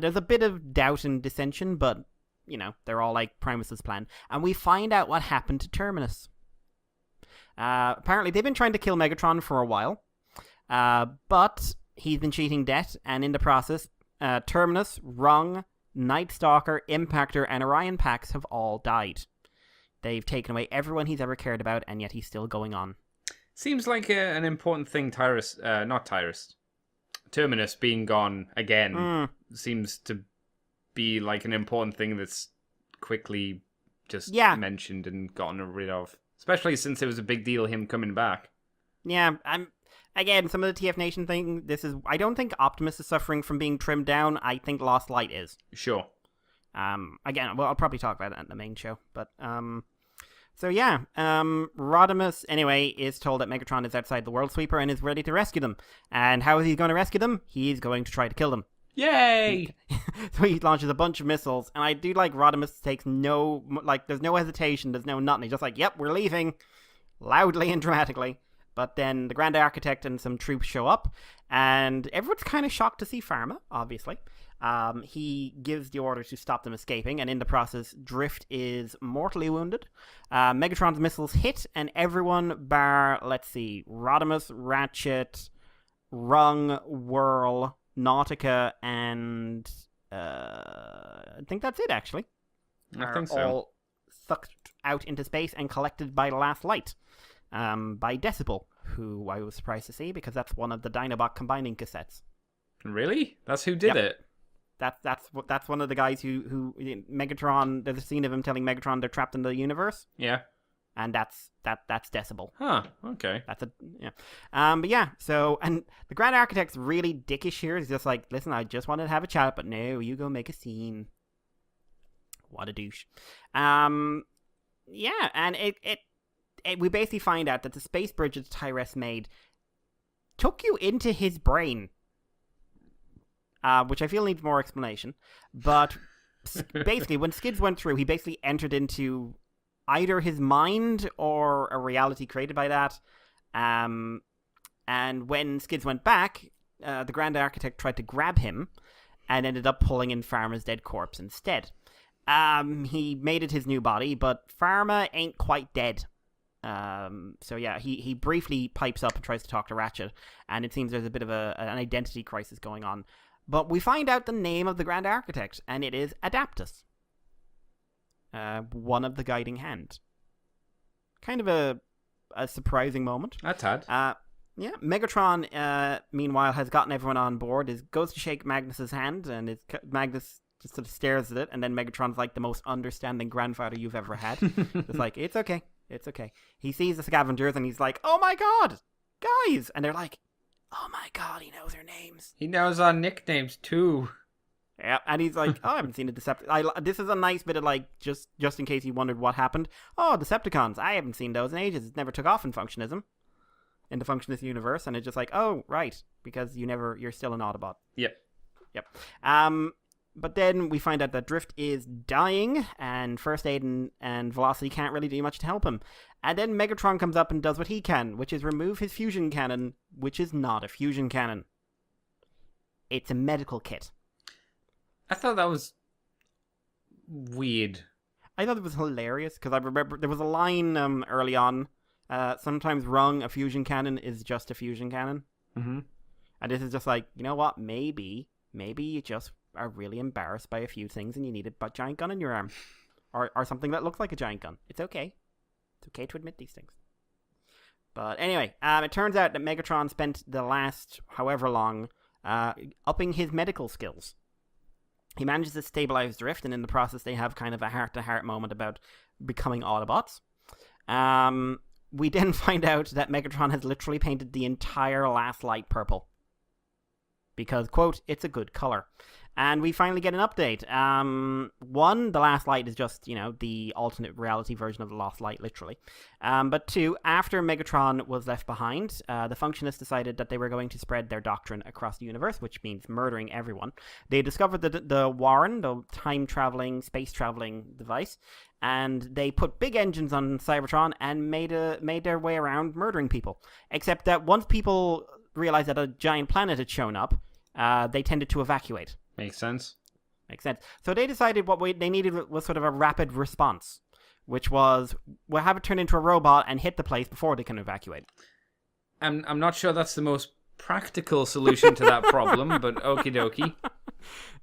There's a bit of doubt and dissension, but they're all like Primus's plan. And we find out what happened to Terminus. Apparently they've been trying to kill Megatron for a while, but he's been cheating debt, and in the process, Terminus, Rung, Night Stalker, Impactor, and Orion Pax have all died. They've taken away everyone he's ever cared about, and yet he's still going on. Seems like an important thing. Terminus being gone again seems to be like an important thing that's quickly just mentioned and gotten rid of. Especially since it was a big deal him coming back. Yeah, again, some of the TF Nation thing, I don't think Optimus is suffering from being trimmed down. I think Lost Light is. Sure. Again, well, I'll probably talk about that in the main show, but so yeah, Rodimus, anyway, is told that Megatron is outside the World Sweeper and is ready to rescue them. And how is he going to rescue them? He's going to try to kill them. Yay! So he launches a bunch of missiles, and I do like Rodimus takes there's no hesitation, there's no nothing. He's just like, yep, we're leaving, loudly and dramatically. But then the Grand Architect and some troops show up, and everyone's kind of shocked to see Pharma, obviously. He gives the order to stop them escaping, and in the process, Drift is mortally wounded. Megatron's missiles hit, and everyone bar, Rodimus, Ratchet, Rung, Whirl, Nautica, and I think that's it, actually. I think so. All sucked out into space and collected by Last Light, by Decibel, who I was surprised to see, because that's one of the Dinobot combining cassettes. Really? That's who did it? That's one of the guys who Megatron. There's a scene of him telling Megatron they're trapped in the universe. Yeah, and that's Decibel. Huh. Okay. But yeah. So, and the Grand Architect's really dickish here. He's just like, listen, I just wanted to have a chat, but no, you go make a scene. What a douche. Yeah, and it we basically find out that the space bridge that Tyrest made took you into his brain. Which I feel needs more explanation. But basically, when Skids went through, he basically entered into either his mind or a reality created by that. And when Skids went back, the Grand Architect tried to grab him and ended up pulling in Pharma's dead corpse instead. He made it his new body, but Pharma ain't quite dead. So yeah, he briefly pipes up and tries to talk to Ratchet, and it seems there's a bit of an identity crisis going on. But we find out the name of the Grand Architect, and it is Adaptus. One of the guiding hand. Kind of a surprising moment. A tad. Yeah, Megatron, meanwhile, has gotten everyone on board, goes to shake Magnus's hand, and Magnus just sort of stares at it, and then Megatron's like the most understanding grandfather you've ever had. It's like, it's okay. He sees the scavengers, and he's like, oh my god, guys! And they're like, oh my god, he knows their names. He knows our nicknames, too. Yeah, and he's like, oh, I haven't seen a Decepticon. This is a nice bit of, like, just in case you wondered what happened. Oh, Decepticons, I haven't seen those in ages. It never took off in Functionism. In the Functionist universe, and it's just like, oh, right, because you're still an Autobot. Yep. But then we find out that Drift is dying, and First Aid and Velocity can't really do much to help him. And then Megatron comes up and does what he can, which is remove his fusion cannon, which is not a fusion cannon. It's a medical kit. I thought that was weird. I thought it was hilarious, because I remember there was a line early on, sometimes wrong, a fusion cannon is just a fusion cannon. Mm-hmm. And this is just like, you know what, maybe you just are really embarrassed by a few things and you need a giant gun in your arm. Or something that looks like a giant gun. It's okay. It's okay to admit these things. But anyway, it turns out that Megatron spent the last however long upping his medical skills. He manages to stabilize Drift, and in the process they have kind of a heart-to-heart moment about becoming Autobots. We then find out that Megatron has literally painted the entire last light purple. Because, quote, it's a good color. And we finally get an update. One, the last light is just, the alternate reality version of the lost light, literally. But two, after Megatron was left behind, the Functionists decided that they were going to spread their doctrine across the universe, which means murdering everyone. They discovered the Warren, the time-traveling, space-traveling device, and they put big engines on Cybertron and made their way around murdering people. Except that once people realized that a giant planet had shown up, they tended to evacuate. Makes sense. So they decided what they needed was sort of a rapid response, which was, we'll have it turn into a robot and hit the place before they can evacuate. I'm not sure that's the most practical solution to that problem, but okie dokie.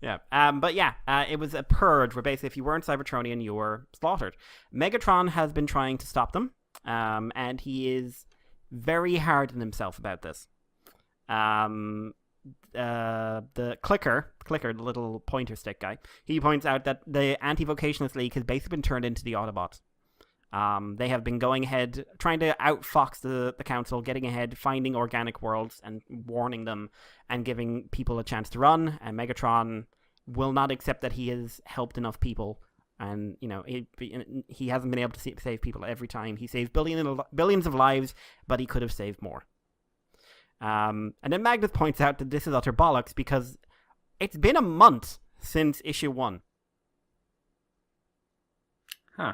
Yeah. It was a purge where basically if you weren't Cybertronian, you were slaughtered. Megatron has been trying to stop them, and he is very hard on himself about this. The clicker, the little pointer stick guy, he points out that the Anti-Vocationalist League has basically been turned into the Autobots. They have been going ahead, trying to outfox the council, getting ahead, finding organic worlds and warning them and giving people a chance to run. And Megatron will not accept that he has helped enough people. And, he hasn't been able to save people every time. He saves billions of lives, but he could have saved more. And then Magnus points out that this is utter bollocks because it's been a month since issue 1. Huh.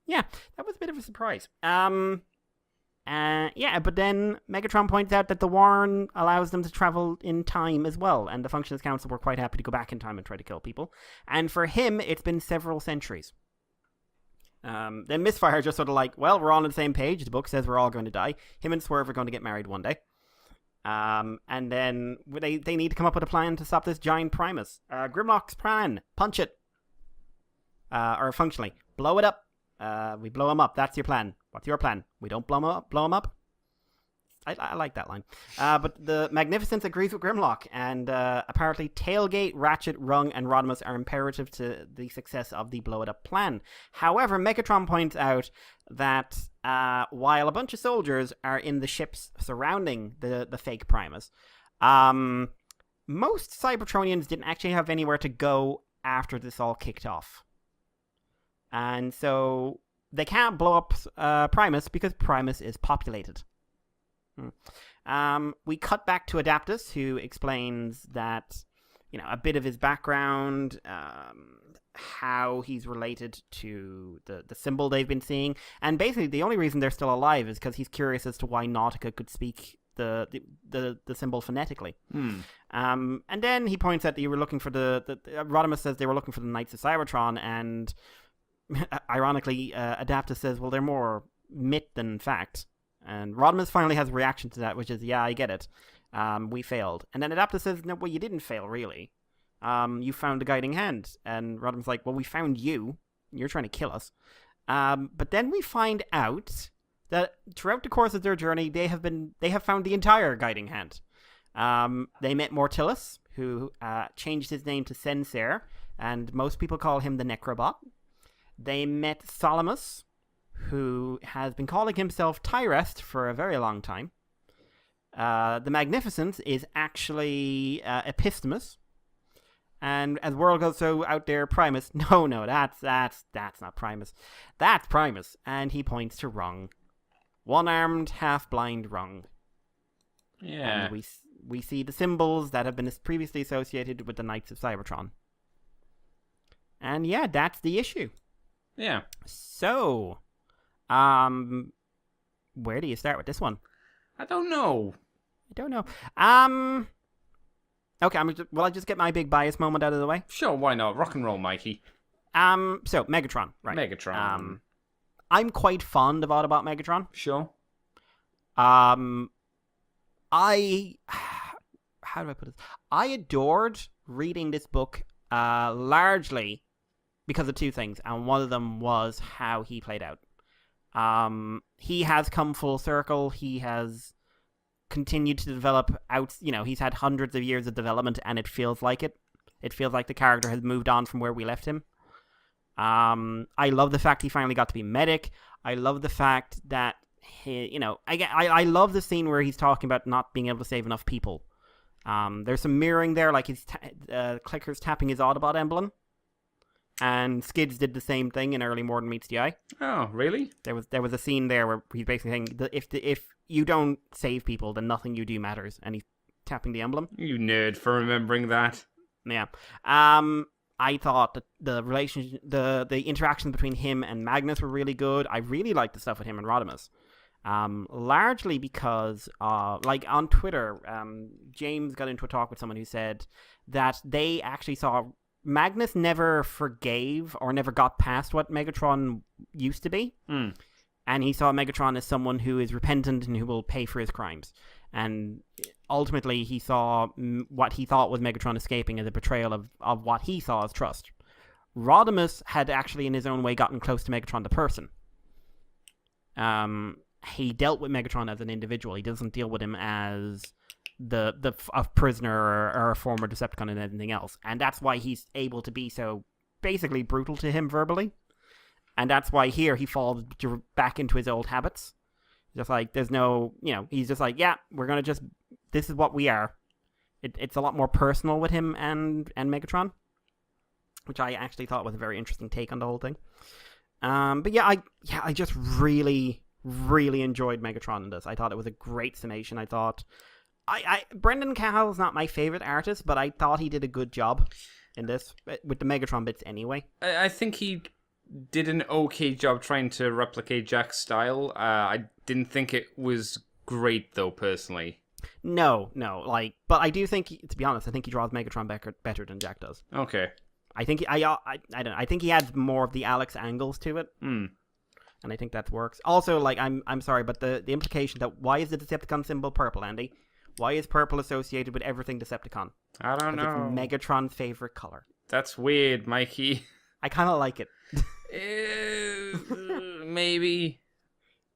Yeah, that was a bit of a surprise. But then Megatron points out that the Warren allows them to travel in time as well, and the Functionist Council were quite happy to go back in time and try to kill people. And for him, it's been several centuries. Then Misfire just sort of like, well, we're all on the same page. The book says we're all going to die. Him and Swerve are going to get married one day. And then they need to come up with a plan to stop this giant Primus. Grimlock's plan, punch it. Or functionally, blow it up. We blow him up. That's your plan. What's your plan? We don't blow him up? I like that line. But the Magnificence agrees with Grimlock, and apparently Tailgate, Ratchet, Rung, and Rodimus are imperative to the success of the blow it up plan. However, Megatron points out that while a bunch of soldiers are in the ships surrounding the fake Primus, most Cybertronians didn't actually have anywhere to go after this all kicked off. And so they can't blow up Primus because Primus is populated. We cut back to Adaptus, who explains that, a bit of his background, how he's related to the symbol they've been seeing, and basically the only reason they're still alive is because he's curious as to why Nautica could speak the symbol phonetically. And then he points out that you were looking for Rodimus says they were looking for the Knights of Cybertron, and ironically, Adaptus says, well, they're more myth than fact. And Rodimus finally has a reaction to that, which is, yeah, I get it. We failed. And then Adaptus says, no, well, you didn't fail, really. You found a guiding hand. And Rodimus's like, well, we found you. You're trying to kill us. But then we find out that throughout the course of their journey, they have found the entire guiding hand. They met Mortillus, who changed his name to Sensei, and most people call him the Necrobot. They met Solomus, who has been calling himself Tyrest for a very long time. The Magnificent is actually Epistemus. And as World goes so out there, Primus. No, that's not Primus. That's Primus. And he points to Rung. One-armed, half-blind Rung. Yeah. And we see the symbols that have been previously associated with the Knights of Cybertron. And yeah, that's the issue. Yeah. So, where do you start with this one? I don't know. Okay, will I just get my big bias moment out of the way? Sure, why not? Rock and roll, Mikey. So Megatron, right? Megatron. I'm quite fond of Autobot Megatron. Sure. How do I put this? I adored reading this book, largely because of two things, and one of them was how he played out. He has come full circle. He has continued to develop out. He's had hundreds of years of development, and it feels like it. It feels like the character has moved on from where we left him. I love the fact he finally got to be medic. I love the fact that I love the scene where he's talking about not being able to save enough people. There's some mirroring there, like he's Clicker's tapping his Autobot emblem, and Skids did the same thing in Early Morden Meets the Eye. Oh, really? There was a scene there where he's basically saying that if you don't save people, then nothing you do matters, and he's tapping the emblem. You nerd for remembering that. Yeah. I thought that the relationship, the interactions between him and Magnus were really good. I really liked the stuff with him and Rodimus. Largely because, like on Twitter, James got into a talk with someone who said that they actually saw Magnus never forgave or never got past what Megatron used to be. Mm. And he saw Megatron as someone who is repentant and who will pay for his crimes. And ultimately, he saw what he thought was Megatron escaping as a betrayal of what he saw as trust. Rodimus had actually, in his own way, gotten close to Megatron the person. He dealt with Megatron as an individual. He doesn't deal with him as a prisoner or a former Decepticon and anything else. And that's why he's able to be so basically brutal to him verbally. And that's why here he falls back into his old habits. Just like, there's no, he's just like, yeah, we're going to this is what we are. It's a lot more personal with him and Megatron, which I actually thought was a very interesting take on the whole thing. But yeah, I just really, really enjoyed Megatron in this. I thought it was a great summation. I thought, Brendan Cahill's not my favorite artist, but I thought he did a good job in this, with the Megatron bits anyway. I think he did an okay job trying to replicate Jack's style. I didn't think it was great, though, personally. No, but I do think, to be honest, I think he draws Megatron better than Jack does. Okay. I think I don't know. I think he adds more of the Alex angles to it, and I think that works. Also, like, I'm sorry, but the implication that why is the Decepticon symbol purple, Andy? Why is purple associated with everything Decepticon? I don't know. It's Megatron's favorite color. That's weird, Mikey. I kind of like it. Maybe.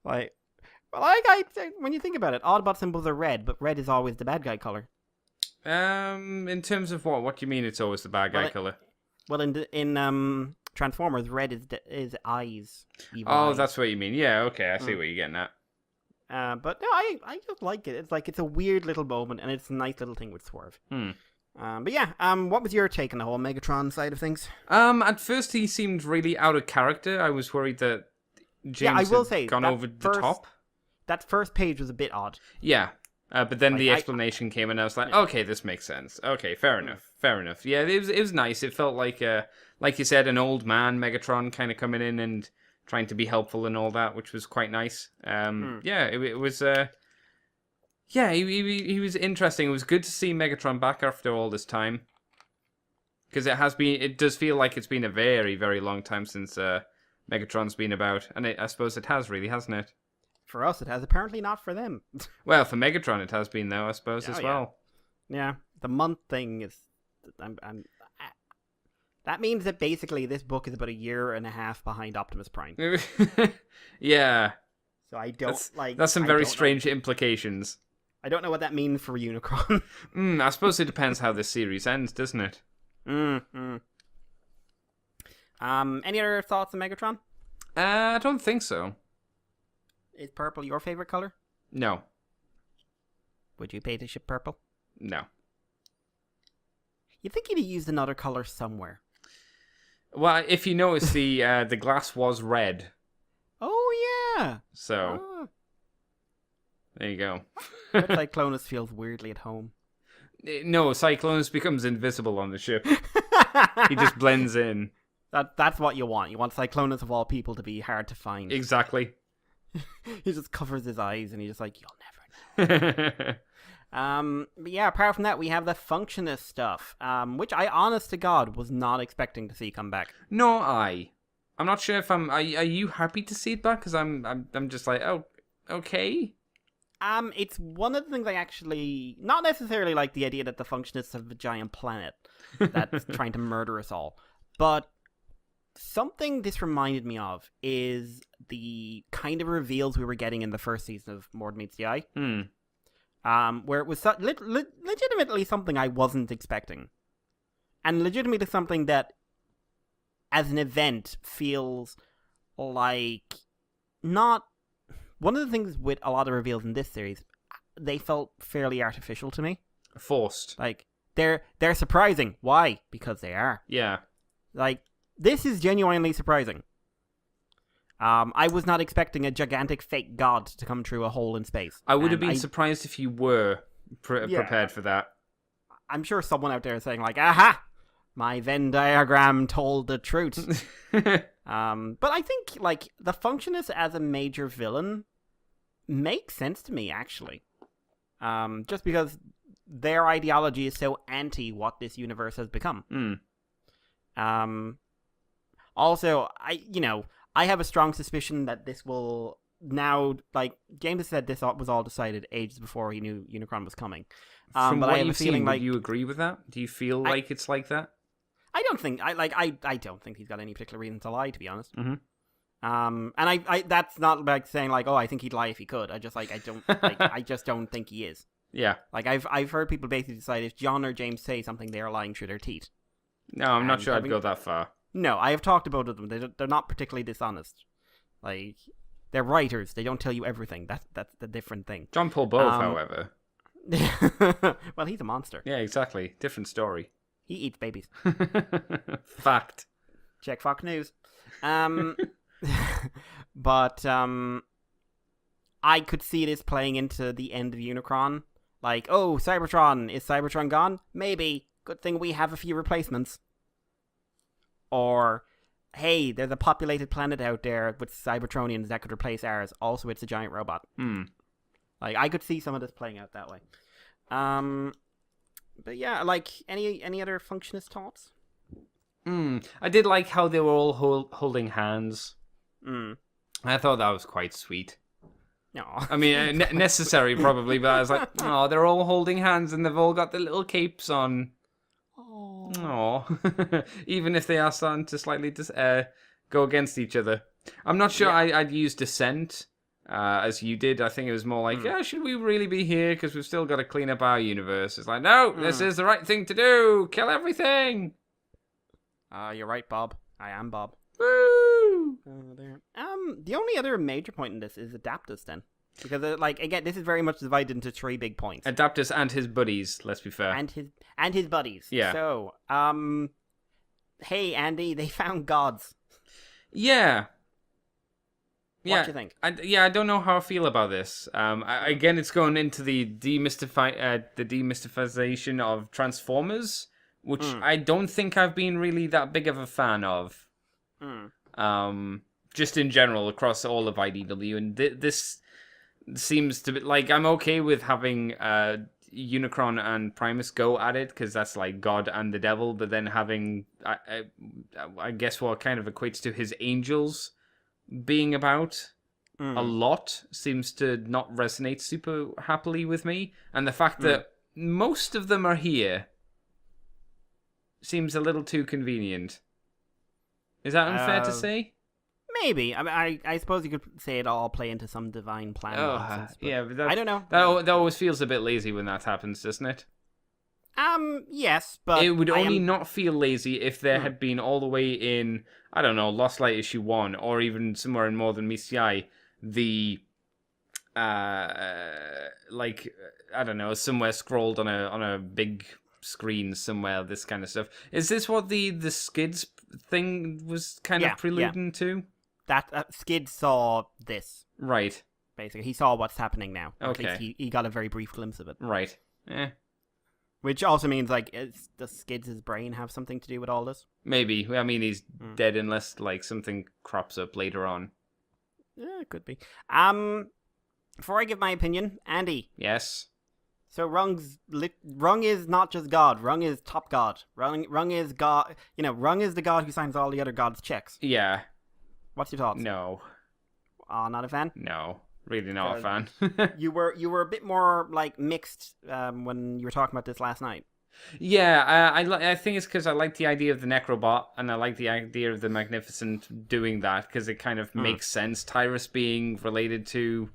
When you think about it, Autobot symbols are red, but red is always the bad guy color. In terms of what? What do you mean it's always the bad guy color? Well, in Transformers, red is eyes. Eyes. That's what you mean. Yeah, okay, I see what you're getting at. But no, I just like it. It's a weird little moment, and it's a nice little thing with Swerve. But yeah, what was your take on the whole Megatron side of things? At first he seemed really out of character. I was worried that James had gone over the top. That first page was a bit odd. Yeah, but then the explanation came, and I was like, okay, this makes sense. Okay, fair enough. Yeah, it was nice. It felt like you said, an old man Megatron kind of coming in and trying to be helpful and all that, which was quite nice. Yeah, it was. Yeah, he was interesting. It was good to see Megatron back after all this time, because it does feel like it's been a very, very long time since Megatron's been about, and I suppose it has really, hasn't it? For us, it has. Apparently not for them. Well, for Megatron, it has been though, I suppose as well. Yeah, the month thing is. That means that basically this book is about 1.5 years behind Optimus Prime. Yeah. So I don't like. That's some very strange implications. I don't know what that means for Unicron. I suppose it depends how this series ends, doesn't it? Any other thoughts on Megatron? I don't think so. Is purple your favorite color? No. Would you pay to ship purple? No. You think you'd have used another color somewhere? Well, if you notice, the glass was red. Oh yeah. So there you go. But Cyclonus feels weirdly at home. No, Cyclonus becomes invisible on the ship. He just blends in. That's what you want. You want Cyclonus of all people to be hard to find. Exactly. He just covers his eyes and he's just like, you'll never know. But yeah, apart from that, we have the Functionist stuff, which I, honest to God, was not expecting to see come back. No, I'm not sure if I'm. Are you happy to see it back? Because I'm just like, oh, okay. It's one of the things I actually not necessarily like the idea that the Functionists have a giant planet that's trying to murder us all, but something this reminded me of is the kind of reveals we were getting in the first season of Mord Meets the Eye. Where it was legitimately something I wasn't expecting. And legitimately something that, as an event, feels like not... One of the things with a lot of reveals in this series, they felt fairly artificial to me. Forced. Like, they're surprising. Why? Because they are. Yeah. Like, this is genuinely surprising. I was not expecting a gigantic fake god to come through a hole in space. I would have been surprised if you were prepared for that. I'm sure someone out there is saying, like, aha! My Venn diagram told the truth. But I think, like, the Functionist as a major villain makes sense to me, actually. Just because their ideology is so anti what this universe has become. Also, I have a strong suspicion that this will now, like, James said this was all decided ages before he knew Unicron was coming. From but what I have you've a feeling seen, like... do you agree with that? Do you feel like it's like that? I don't think I don't think he's got any particular reason to lie, to be honest. Mm-hmm. And I that's not like saying like, oh, I think he'd lie if he could. I just I just don't think he is. Yeah. Like I've heard people basically decide if John or James say something, they are lying through their teeth. No, I'm not sure I'd go that far. No, I have talked to both of them. They're not particularly dishonest. Like, they're writers. They don't tell you everything. That's the different thing. John Paul both, however. Well, he's a monster. Yeah, exactly. Different story. He eats babies. Fact. Check Fox News. But I could see this playing into the end of Unicron. Like, oh, Cybertron. Is Cybertron gone? Maybe. Good thing we have a few replacements. Or, hey, there's a populated planet out there with Cybertronians that could replace ours. Also, it's a giant robot. Like, I could see some of this playing out that way. But yeah, like, any other Functionist thoughts? I did like how they were all holding hands. I thought that was quite sweet. No. I mean, necessary probably, but I was like, oh, they're all holding hands and they've all got the little capes on. Oh, even if they are starting to slightly go against each other. I'm not sure I'd use dissent as you did. I think it was more like, yeah, should we really be here? Because we've still got to clean up our universe. It's like, no, this is the right thing to do. Kill everything. You're right, Bob. I am Bob. Woo! There. The only other major point in this is Adaptus, then. Because, like, again, this is very much divided into 3 big points. Adaptus and his buddies, let's be fair. And his buddies. Yeah. So, hey, Andy, they found gods. Yeah. What do you think? I don't know how I feel about this. Again, it's going into the demystifization of Transformers, which I don't think I've been really that big of a fan of. Just in general, across all of IDW. And this seems to be, like, I'm okay with having Unicron and Primus go at it, because that's like God and the devil, but then having, I guess what kind of equates to his angels being about a lot seems to not resonate super happily with me. And the fact that most of them are here seems a little too convenient. Is that unfair to say? Maybe. I mean, I suppose you could say it all play into some divine plan nonsense. But Yeah, but I don't know. That always feels a bit lazy when that happens, doesn't it? Yes, but it would only not feel lazy if there had been all the way in, I don't know, Lost Light issue 1, or even somewhere in more than Meets the Eye, the like, I don't know, somewhere scrolled on a big screen somewhere, this kind of stuff. Is this what the skids thing was kind of preluding to? That Skid saw this. Right. Basically, he saw what's happening now. Okay. At least he got a very brief glimpse of it. Right. Which also means, like, does Skids' brain have something to do with all this? Maybe. I mean, he's dead unless, like, something crops up later on. Yeah, it could be. Before I give my opinion, Andy. Yes. So Rung is not just God. Rung is top God. Rung is God. You know, Rung is the God who signs all the other gods' checks. Yeah. What's your thoughts? No. Oh, not a fan? No. Really not a fan. You were a bit more, like, mixed when you were talking about this last night. Yeah, I think it's because I like the idea of the Necrobot, and I like the idea of the Magnificent doing that, because it kind of makes sense. Tyrus being related to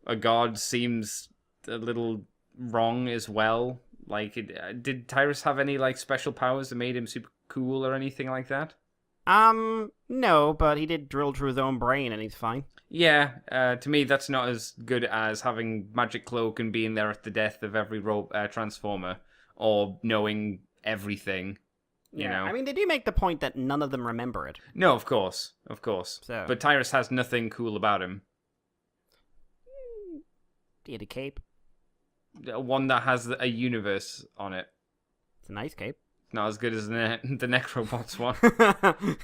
a god seems a little wrong as well. Like, did Tyrus have any, like, special powers that made him super cool or anything like that? No, but he did drill through his own brain, and he's fine. Yeah, to me, that's not as good as having Magic Cloak and being there at the death of every Transformer, or knowing everything, you know? I mean, they do make the point that none of them remember it. No, of course. So. But Tyrus has nothing cool about him. He had a cape. One that has a universe on it. It's a nice cape. Not as good as the Necrobots one.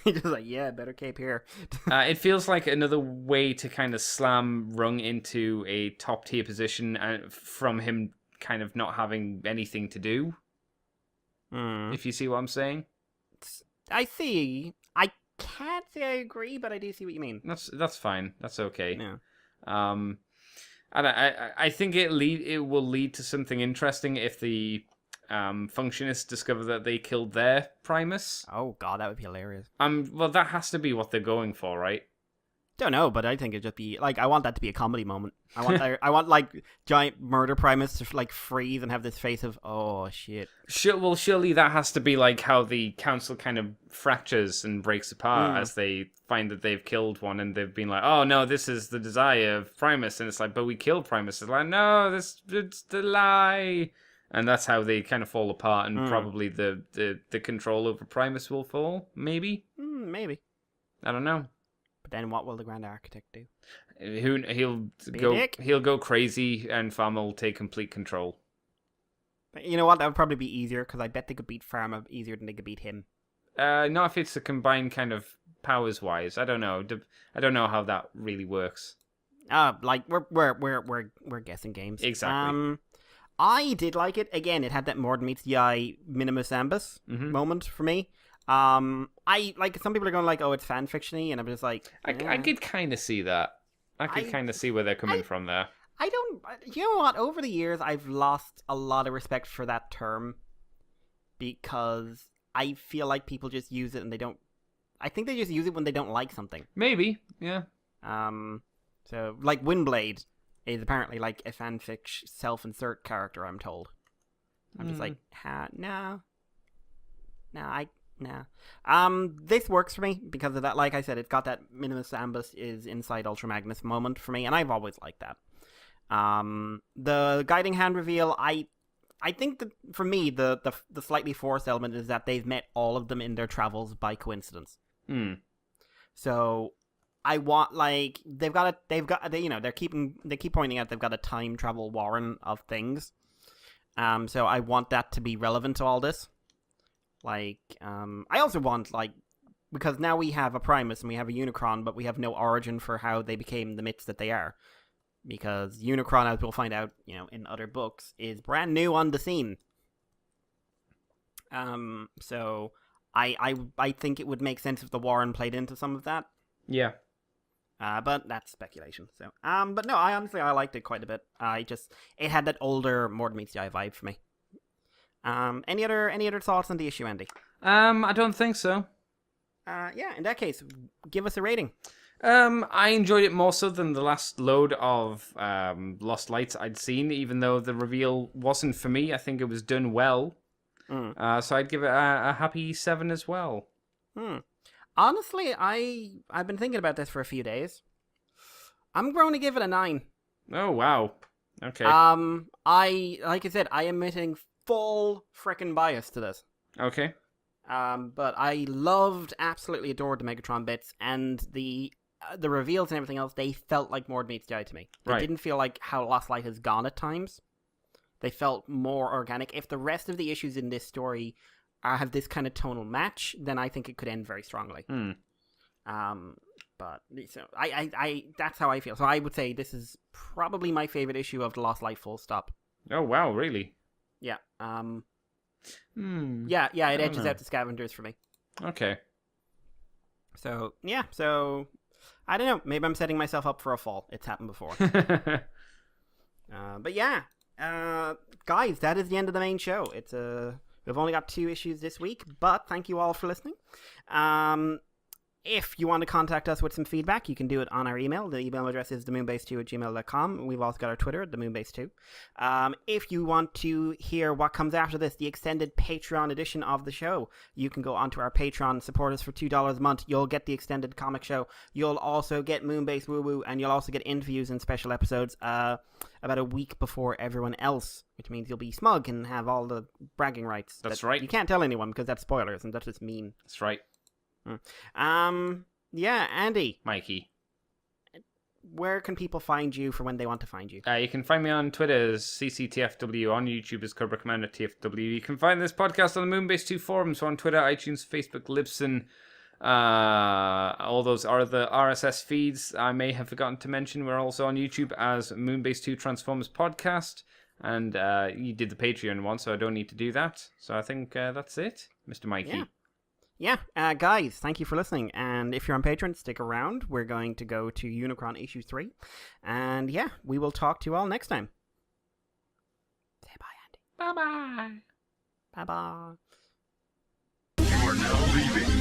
He's just like, yeah, better cape here. It feels like another way to kind of slam Rung into a top tier position from him kind of not having anything to do. If you see what I'm saying. I see. I can't say I agree, but I do see what you mean. That's fine. That's okay. Yeah. And I think it will lead to something interesting if the Functionists discover that they killed their Primus. Oh god, that would be hilarious. Well, that has to be what they're going for, right? Don't know, but I think it'd just be like, I want that to be a comedy moment. I want like giant murder Primus to like freeze and have this face of, oh shit. Well, surely that has to be like how the council kind of fractures and breaks apart as they find that they've killed one, and they've been like, oh no, this is the desire of Primus, and it's like, but we killed Primus. It's like, no, it's the lie. And that's how they kind of fall apart, and probably the control over Primus will fall, maybe? Maybe. I don't know. But then what will the Grand Architect do? He'll go crazy, and Pharma will take complete control. You know what? That would probably be easier, because I bet they could beat Pharma easier than they could beat him. Not if it's a combined kind of powers-wise. I don't know. I don't know how that really works. Like we're guessing games. Exactly. I did like it. Again, it had that more than meets the eye Minimus Ambus moment for me. I like, some people are going like, oh, it's fan fictiony, and I'm just like, I could kind of see that. I could kind of see where they're coming from there. I don't. You know what? Over the years, I've lost a lot of respect for that term, because I feel like people just use it and they don't. I think they just use it when they don't like something. Maybe, yeah. So like Windblade is apparently like a fanfic self-insert character, I'm told. I'm just like, no. This works for me because of that. Like I said, it's got that Minimus Ambus is inside Ultra Magnus moment for me, and I've always liked that. The guiding hand reveal, I think that for me the slightly forced element is that they've met all of them in their travels by coincidence. So I want, like, they keep pointing out they've got a time travel warren of things. So I want that to be relevant to all this. Like, I also want, like, because now we have a Primus and we have a Unicron, but we have no origin for how they became the myths that they are. Because Unicron, as we'll find out, in other books, is brand new on the scene. So I think it would make sense if the Warren played into some of that. Yeah. But that's speculation. So, but no, I liked it quite a bit. It had that older Mord Meets the Eye vibe for me. Any other thoughts on the issue, Andy? I don't think so. Yeah, in that case, give us a rating. I enjoyed it more so than the last load of Lost Lights I'd seen, even though the reveal wasn't for me. I think it was done well. So I'd give it a happy 7 as well. Honestly, I've been thinking about this for a few days. I'm going to give it a 9. Oh, wow. Okay. Like I said, I am admitting full frickin' bias to this. Okay. But I absolutely adored the Megatron bits, and the reveals and everything else, they felt like Mord Meets the Eye to me. They didn't feel like how Lost Light has gone at times. They felt more organic. If the rest of the issues in this story have this kind of tonal match, then I think it could end very strongly. But so I that's how I feel. So I would say this is probably my favorite issue of the Lost Light full stop. Oh, wow, really? Yeah. Yeah, it edges out the Scavengers for me. Okay. So, yeah, I don't know. Maybe I'm setting myself up for a fall. It's happened before. But yeah, guys, that is the end of the main show. We've only got 2 issues this week, but thank you all for listening. If you want to contact us with some feedback, you can do it on our email. The email address is themoonbase2@gmail.com. We've also got our Twitter, themoonbase2. If you want to hear what comes after this, the extended Patreon edition of the show, you can go onto our Patreon, support us for $2 a month. You'll get the extended comic show. You'll also get Moonbase Woo Woo, and you'll also get interviews and special episodes about a week before everyone else, which means you'll be smug and have all the bragging rights. That's right. You can't tell anyone because that's spoilers, and that's just mean. That's right. Yeah, Andy. Mikey. Where can people find you for when they want to find you? You can find me on Twitter as CCTFW, on YouTube as Cobra Commander TFW. You can find this podcast on the Moonbase 2 forums, so on Twitter, iTunes, Facebook, Libsyn, all those are the RSS feeds I may have forgotten to mention. We're also on YouTube as Moonbase 2 Transformers Podcast, and you did the Patreon one, so I don't need to do that. So I think that's it, Mr. Mikey. Yeah, guys, thank you for listening. And if you're on Patreon, stick around. We're going to go to Unicron issue 3. And yeah, we will talk to you all next time. Say bye, Andy. Bye-bye. Bye-bye. You are now leaving